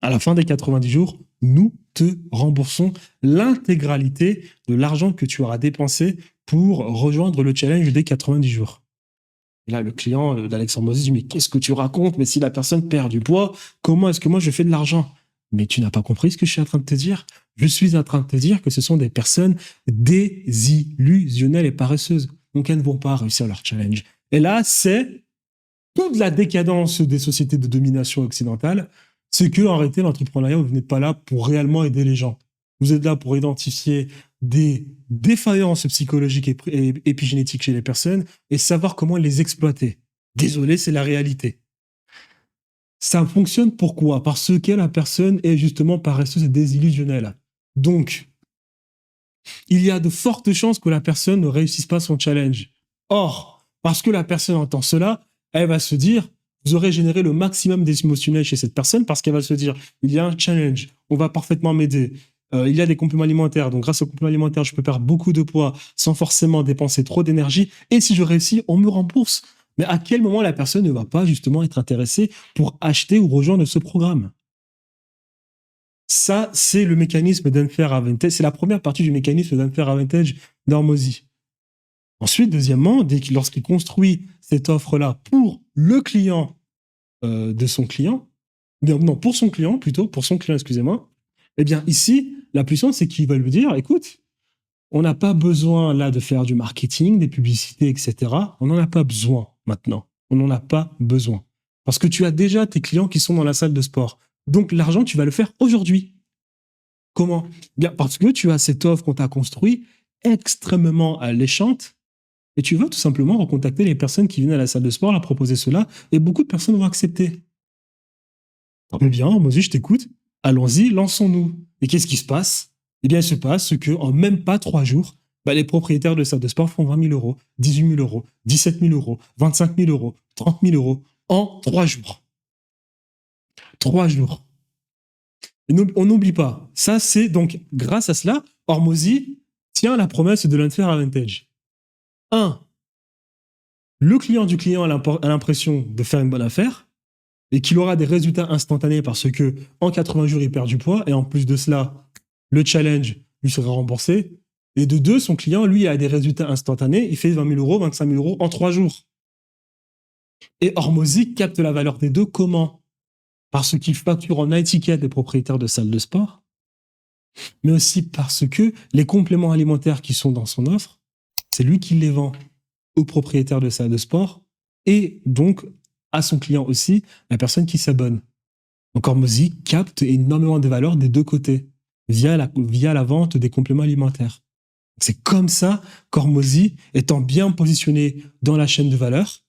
À la fin des 90 jours, nous te remboursons l'intégralité de l'argent que tu auras dépensé pour rejoindre le challenge des 90 jours. Et là, le client d'Alex Hormozy dit « Mais qu'est-ce que tu racontes? Mais si la personne perd du poids, comment est-ce que moi je fais de l'argent ?» Mais tu n'as pas compris ce que je suis en train de te dire. Je suis en train de te dire que ce sont des personnes désillusionnelles et paresseuses. Donc, elles ne vont pas réussir leur challenge. Et là, c'est toute la décadence des sociétés de domination occidentale. C'est que, en réalité, l'entrepreneuriat, vous n'êtes pas là pour réellement aider les gens. Vous êtes là pour identifier des défaillances psychologiques et épigénétiques chez les personnes et savoir comment les exploiter. Désolé, c'est la réalité. Ça fonctionne pourquoi? Parce que la personne est justement paresseuse et désillusionnelle. Donc, il y a de fortes chances que la personne ne réussisse pas son challenge. Or, parce que la personne entend cela, elle va se dire, vous aurez généré le maximum d'émotionnel chez cette personne parce qu'elle va se dire, il y a un challenge, on va parfaitement m'aider. Il y a des compléments alimentaires, donc grâce aux compléments alimentaires, je peux perdre beaucoup de poids sans forcément dépenser trop d'énergie. Et si je réussis, on me rembourse. Mais à quel moment la personne ne va pas justement être intéressée pour acheter ou rejoindre ce programme? Ça, c'est le mécanisme d'unfair advantage. C'est la première partie du mécanisme d'unfair advantage d'Hormozy. Ensuite, deuxièmement, lorsqu'il construit cette offre-là pour le client de son client, non, pour son client plutôt, pour son client, excusez-moi, eh bien ici, la puissance, c'est qu'il va lui dire, écoute, on n'a pas besoin là de faire du marketing, des publicités, etc. On n'en a pas besoin maintenant. On n'en a pas besoin. Parce que tu as déjà tes clients qui sont dans la salle de sport. Donc l'argent, tu vas le faire aujourd'hui. Comment? Bien, parce que tu as cette offre qu'on t'a construite extrêmement alléchante et tu vas tout simplement recontacter les personnes qui viennent à la salle de sport, leur proposer cela et beaucoup de personnes vont accepter. Eh bien, moi aussi, je t'écoute. Allons-y, lançons-nous. Et qu'est-ce qui se passe? Eh bien, il se passe qu'en même pas 3 jours, les propriétaires de salles de sport font 20 000 euros, 18 000 euros, 17 000 euros, 25 000 euros, 30 000 euros en 3 jours. 3 jours. Et on n'oublie pas. Ça, c'est donc, grâce à cela, Hormozy tient la promesse de l'unfair advantage. 1. Le client du client a l'impression de faire une bonne affaire et qu'il aura des résultats instantanés parce que en 80 jours, il perd du poids et en plus de cela, le challenge lui sera remboursé. Et de 2, son client, lui, a des résultats instantanés. Il fait 20 000 euros, 25 000 euros en 3 jours. Et Hormozy capte la valeur des deux. Comment? Parce qu'il facture en étiquette des propriétaires de salles de sport, mais aussi parce que les compléments alimentaires qui sont dans son offre, c'est lui qui les vend aux propriétaires de salles de sport et donc à son client aussi, la personne qui s'abonne. Donc Hormozy capte énormément de valeur des deux côtés via la vente des compléments alimentaires. C'est comme ça qu'Hormozy, étant bien positionné dans la chaîne de valeur,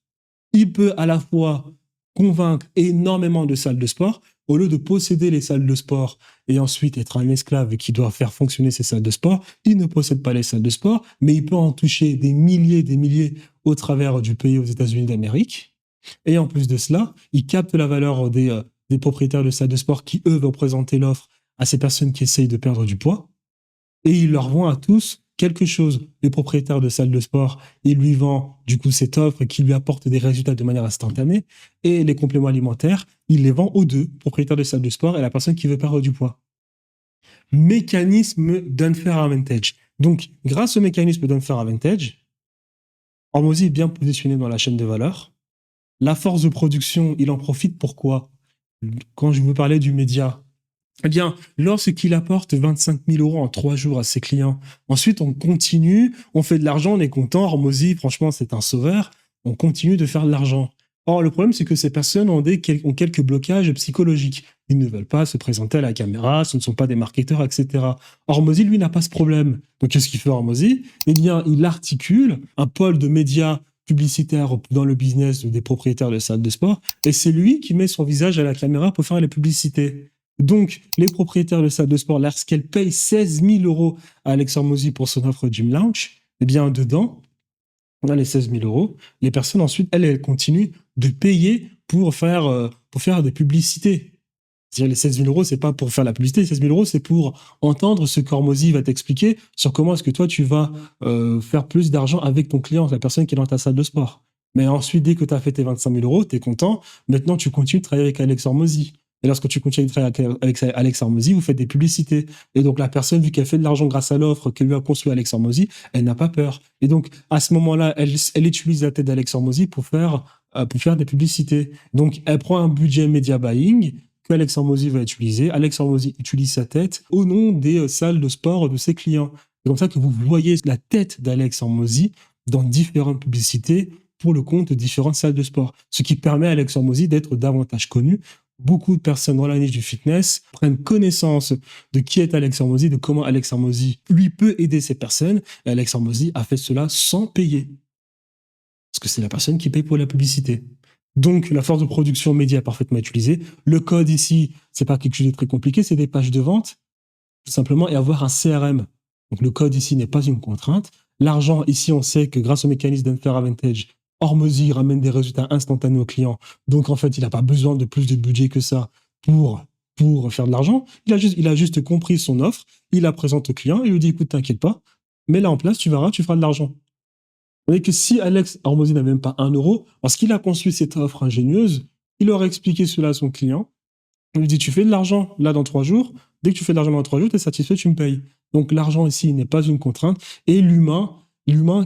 il peut à la fois convaincre énormément de salles de sport, au lieu de posséder les salles de sport et ensuite être un esclave qui doit faire fonctionner ces salles de sport, il ne possède pas les salles de sport, mais il peut en toucher des milliers au travers du pays aux États-Unis d'Amérique. Et en plus de cela, il capte la valeur des propriétaires de salles de sport qui, eux, vont présenter l'offre à ces personnes qui essayent de perdre du poids. Et il leur vend à tous quelque chose. Les propriétaires de salles de sport, il lui vend du coup cette offre qui lui apporte des résultats de manière instantanée. Et les compléments alimentaires, il les vend aux deux, propriétaires de salles de sport et la personne qui veut perdre du poids. Mécanisme d'unfair advantage. Donc, grâce au mécanisme d'unfair advantage, Hormozy est bien positionné dans la chaîne de valeur. La force de production, il en profite. Pourquoi? Quand je vous parlais du média, eh bien, lorsqu'il apporte 25 000 euros en 3 jours à ses clients, ensuite on continue, on fait de l'argent, on est content. Hormozy, franchement, c'est un sauveur. On continue de faire de l'argent. Or, le problème, c'est que ces personnes ont quelques blocages psychologiques. Ils ne veulent pas se présenter à la caméra, ce ne sont pas des marketeurs, etc. Hormozy, lui, n'a pas ce problème. Donc, qu'est-ce qu'il fait, Hormozy? Eh bien, il articule un pôle de médias publicitaires dans le business des propriétaires de salles de sport, et c'est lui qui met son visage à la caméra pour faire les publicités. Donc, les propriétaires de salles de sport, lorsqu'elles payent 16 000 euros à Alex Hormozy pour son offre Gym Launch, eh bien, dedans, on a les 16 000 euros. Les personnes, ensuite, elles continuent de payer pour faire des publicités. C'est-à-dire, les 16 000 euros, c'est pas pour faire la publicité. Les 16 000 euros, c'est pour entendre ce qu'Hormozy va t'expliquer sur comment est-ce que toi, tu vas faire plus d'argent avec ton client, la personne qui est dans ta salle de sport. Mais ensuite, dès que tu as fait tes 25 000 euros, tu es content. Maintenant, tu continues de travailler avec Alex Hormozy. Et lorsque tu continues de travailler avec Alex Hormozy, vous faites des publicités. Et donc, la personne, vu qu'elle fait de l'argent grâce à l'offre que lui a construit Alex Hormozy, elle n'a pas peur. Et donc, à ce moment-là, elle utilise la tête d'Alex Hormozy pour faire des publicités. Donc, elle prend un budget media buying que Alex Hormozy va utiliser. Alex Hormozy utilise sa tête au nom des salles de sport de ses clients. C'est comme ça que vous voyez la tête d'Alex Hormozy dans différentes publicités pour le compte de différentes salles de sport. Ce qui permet à Alex Hormozy d'être davantage connu. Beaucoup de personnes dans la niche du fitness prennent connaissance de qui est Alex Hormozy, de comment Alex Hormozy lui peut aider ces personnes. Et Alex Hormozy a fait cela sans payer. Parce que c'est la personne qui paye pour la publicité. Donc, la force de production média parfaitement utilisée. Le code ici, c'est pas quelque chose de très compliqué, c'est des pages de vente, tout simplement, et avoir un CRM. Donc, le code ici n'est pas une contrainte. L'argent, ici, on sait que grâce au mécanisme d'unfair advantage, Hormozy ramène des résultats instantanés aux clients. Donc, en fait, il n'a pas besoin de plus de budget que ça pour faire de l'argent. Il a juste compris son offre, il la présente au client, il lui dit, écoute, t'inquiète pas, mets-la en place, tu verras, tu feras de l'argent. Vous voyez que si Alex Hormozy n'avait même pas 1 euro, parce qu'il a conçu cette offre ingénieuse, il aurait expliqué cela à son client. Il lui dit, tu fais de l'argent là dans 3 jours, dès que tu fais de l'argent dans 3 jours, tu es satisfait, tu me payes. Donc l'argent ici n'est pas une contrainte. Et l'humain,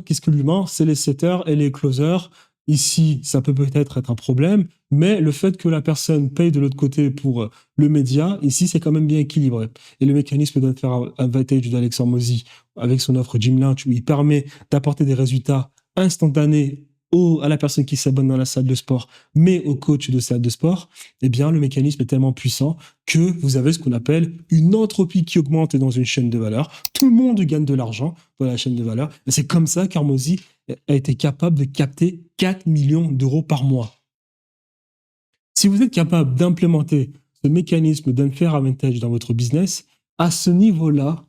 qu'est-ce que l'humain? C'est les setters et les closers. Ici, ça peut peut-être être un problème, mais le fait que la personne paye de l'autre côté pour le média, ici, c'est quand même bien équilibré. Et le mécanisme d'unfair advantage d'Alex Hormozy, avec son offre Gym Launch, où il permet d'apporter des résultats instantanés à la personne qui s'abonne dans la salle de sport, mais au coach de salle de sport, eh bien, le mécanisme est tellement puissant que vous avez ce qu'on appelle une entropie qui augmente dans une chaîne de valeur. Tout le monde gagne de l'argent dans la chaîne de valeur. Et c'est comme ça qu'Hormozy a été capable de capter 4 millions d'euros par mois. Si vous êtes capable d'implémenter ce mécanisme d'unfair advantage dans votre business, à ce niveau-là,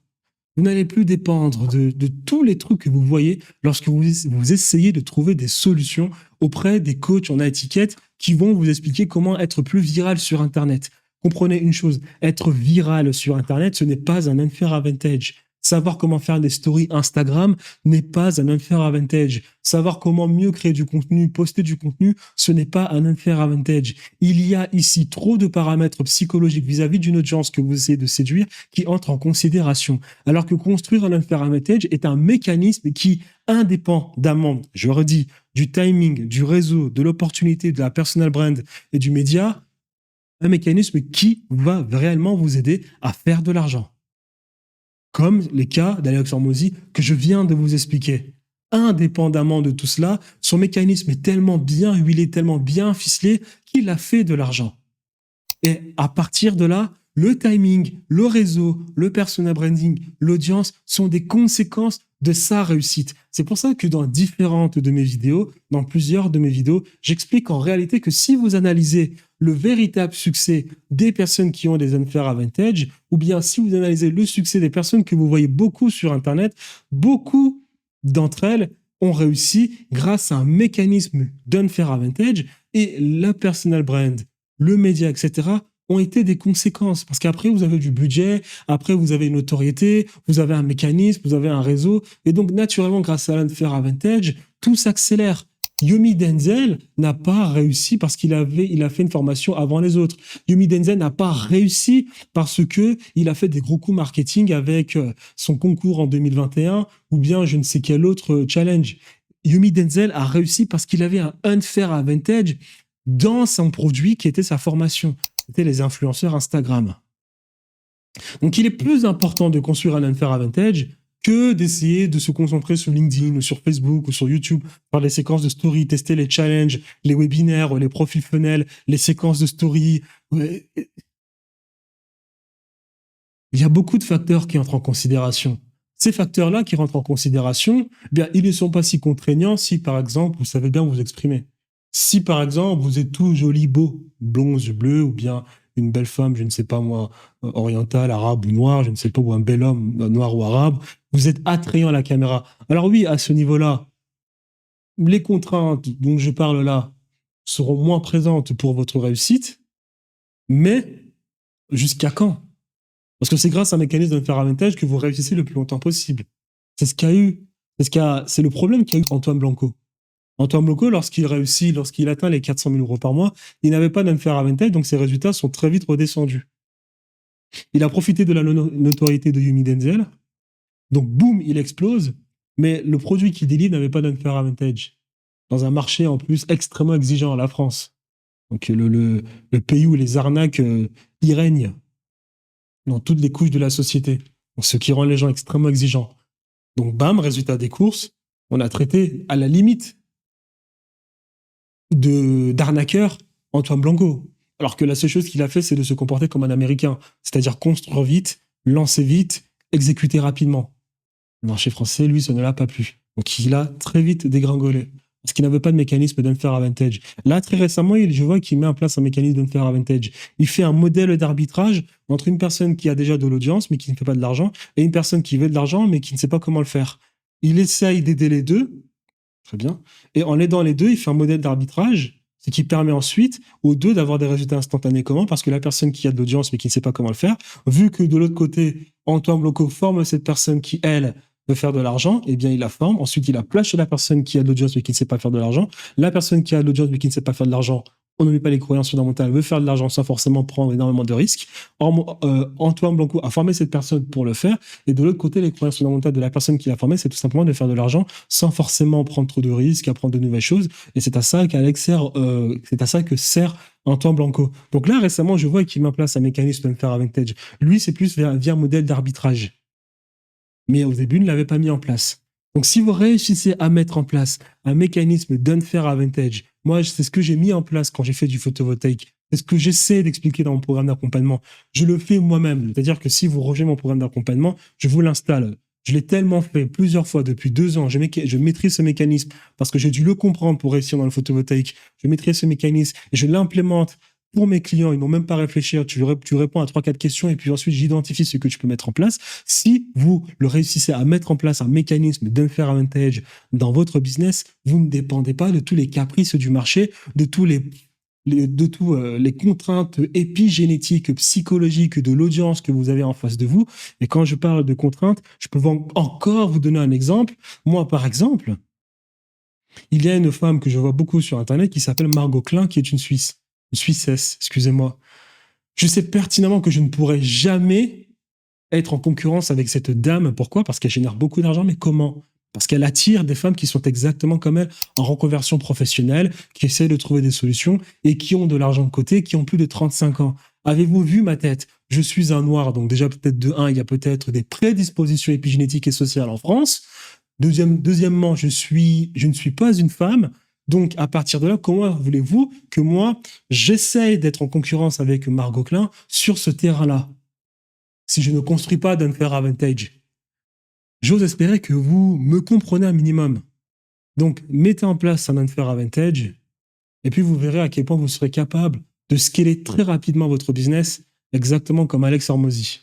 vous n'allez plus dépendre de tous les trucs que vous voyez lorsque vous essayez de trouver des solutions auprès des coachs en étiquette qui vont vous expliquer comment être plus viral sur Internet, Comprenez une chose, être viral sur Internet, ce n'est pas un unfair advantage. Savoir comment faire des stories Instagram n'est pas un unfair advantage. Savoir comment mieux créer du contenu, poster du contenu, ce n'est pas un unfair advantage. Il y a ici trop de paramètres psychologiques vis-à-vis d'une audience que vous essayez de séduire qui entrent en considération. Alors que construire un unfair advantage est un mécanisme qui, indépendamment, je redis, du timing, du réseau, de l'opportunité, de la personal brand et du média, un mécanisme qui va réellement vous aider à faire de l'argent. Comme les cas d'Alex Hormozy que je viens de vous expliquer. Indépendamment de tout cela, son mécanisme est tellement bien huilé, tellement bien ficelé qu'il a fait de l'argent. Et à partir de là, le timing, le réseau, le personal branding, l'audience sont des conséquences de sa réussite. C'est pour ça que dans différentes de mes vidéos, dans plusieurs de mes vidéos, j'explique en réalité que si vous analysez le véritable succès des personnes qui ont des unfair advantage, ou bien si vous analysez le succès des personnes que vous voyez beaucoup sur Internet, beaucoup d'entre elles ont réussi grâce à un mécanisme d'unfair advantage et la personal brand, le média, etc., ont été des conséquences. Parce qu'après, vous avez du budget, après, vous avez une notoriété, vous avez un mécanisme, vous avez un réseau. Et donc, naturellement, grâce à l'unfair advantage, tout s'accélère. Yomi Denzel n'a pas réussi parce qu'il a fait une formation avant les autres. Yomi Denzel n'a pas réussi parce que il a fait des gros coups marketing avec son concours en 2021 ou bien je ne sais quel autre challenge. Yomi Denzel a réussi parce qu'il avait un unfair advantage dans son produit qui était sa formation. C'était les influenceurs Instagram. Donc, il est plus important de construire un unfair advantage que d'essayer de se concentrer sur LinkedIn ou sur Facebook ou sur YouTube, faire des séquences de story, tester les challenges, les webinaires, les profils funnels, les séquences de story. Il y a beaucoup de facteurs qui entrent en considération. Ces facteurs-là qui rentrent en considération, eh bien, ils ne sont pas si contraignants si, par exemple, vous savez bien vous exprimer. Si, par exemple, vous êtes tout joli, beau, blond, yeux bleus, ou bien une belle femme, je ne sais pas moi, orientale, arabe ou noire, je ne sais pas, ou un bel homme, noir ou arabe, vous êtes attrayant à la caméra. Alors oui, à ce niveau-là, les contraintes dont je parle là seront moins présentes pour votre réussite, mais jusqu'à quand? Parce que c'est grâce à un mécanisme d'unfair advantage que vous réussissez le plus longtemps possible. C'est ce qu'a eu, c'est le problème qu'a eu Antoine Blanco. Antoine Blanco, lorsqu'il atteint les 400 000 euros par mois, il n'avait pas d'unfair advantage, donc ses résultats sont très vite redescendus. Il a profité de la notoriété de Yomi Denzel, donc boum, il explose, mais le produit qu'il délivre n'avait pas d'unfair advantage. Dans un marché en plus extrêmement exigeant, la France. Donc le pays où les arnaques y règnent dans toutes les couches de la société. Donc, ce qui rend les gens extrêmement exigeants. Donc bam, résultat des courses, on a traité à la limite d'arnaqueur Antoine Blanco. Alors que la seule chose qu'il a fait, c'est de se comporter comme un Américain. C'est-à-dire construire vite, lancer vite, exécuter rapidement. Le marché français, lui, ça ne l'a pas plu. Donc il a très vite dégringolé. Parce qu'il n'avait pas de mécanisme d'unfair advantage. Là, très récemment, je vois qu'il met en place un mécanisme d'unfair advantage. Il fait un modèle d'arbitrage entre une personne qui a déjà de l'audience, mais qui ne fait pas de l'argent, et une personne qui veut de l'argent, mais qui ne sait pas comment le faire. Il essaye d'aider les deux. Très bien. Et en aidant les deux, il fait un modèle d'arbitrage, ce qui permet ensuite aux deux d'avoir des résultats instantanés. Comment? Parce que la personne qui a de l'audience mais qui ne sait pas comment le faire, vu que de l'autre côté, Antoine Blanco forme cette personne qui, elle, veut faire de l'argent, eh bien, il la forme. Ensuite, il la place chez la personne qui a de l'audience mais qui ne sait pas faire de l'argent. La personne qui a de l'audience mais qui ne sait pas faire de l'argent, on ne met pas les croyances fondamentales, veut faire de l'argent sans forcément prendre énormément de risques. Antoine Blanco a formé cette personne pour le faire. Et de l'autre côté, les croyances fondamentales de la personne qui l'a formé, c'est tout simplement de faire de l'argent sans forcément prendre trop de risques, apprendre de nouvelles choses. Et c'est à ça que sert Antoine Blanco. Donc là, récemment, je vois qu'il met en place un mécanisme d'unfair advantage. Lui, c'est plus via un modèle d'arbitrage. Mais au début, il ne l'avait pas mis en place. Donc, si vous réussissez à mettre en place un mécanisme d'unfair advantage, moi, c'est ce que j'ai mis en place quand j'ai fait du photovoltaïque. C'est ce que j'essaie d'expliquer dans mon programme d'accompagnement. Je le fais moi-même. C'est-à-dire que si vous rejoignez mon programme d'accompagnement, je vous l'installe. Je l'ai tellement fait plusieurs fois depuis 2 ans. Je maîtrise ce mécanisme parce que j'ai dû le comprendre pour réussir dans le photovoltaïque. Je maîtrise ce mécanisme et je l'implémente pour mes clients. Ils n'ont même pas à réfléchir. Tu réponds à 3-4 questions et puis ensuite, j'identifie ce que tu peux mettre en place. Si vous le réussissez à mettre en place un mécanisme d'unfair advantage dans votre business, vous ne dépendez pas de tous les caprices du marché, de tous les les contraintes épigénétiques, psychologiques de l'audience que vous avez en face de vous. Et quand je parle de contraintes, je peux encore vous donner un exemple. Moi, par exemple, il y a une femme que je vois beaucoup sur Internet qui s'appelle Margot Klein, qui est une Suissesse, excusez-moi. Je sais pertinemment que je ne pourrai jamais être en concurrence avec cette dame. Pourquoi? Parce qu'elle génère beaucoup d'argent, mais comment? Parce qu'elle attire des femmes qui sont exactement comme elle, en reconversion professionnelle, qui essaient de trouver des solutions et qui ont de l'argent de côté, qui ont plus de 35 ans. Avez-vous vu ma tête? Je suis un noir, donc déjà peut-être de un, il y a peut-être des prédispositions épigénétiques et sociales en France. Deuxièmement, je ne suis pas une femme. Donc, à partir de là, comment voulez-vous que moi, j'essaye d'être en concurrence avec Margot Klein sur ce terrain-là, si je ne construis pas d'unfair advantage? J'ose espérer que vous me comprenez un minimum. Donc, mettez en place un unfair advantage, et puis vous verrez à quel point vous serez capable de scaler très rapidement votre business, exactement comme Alex Hormozy.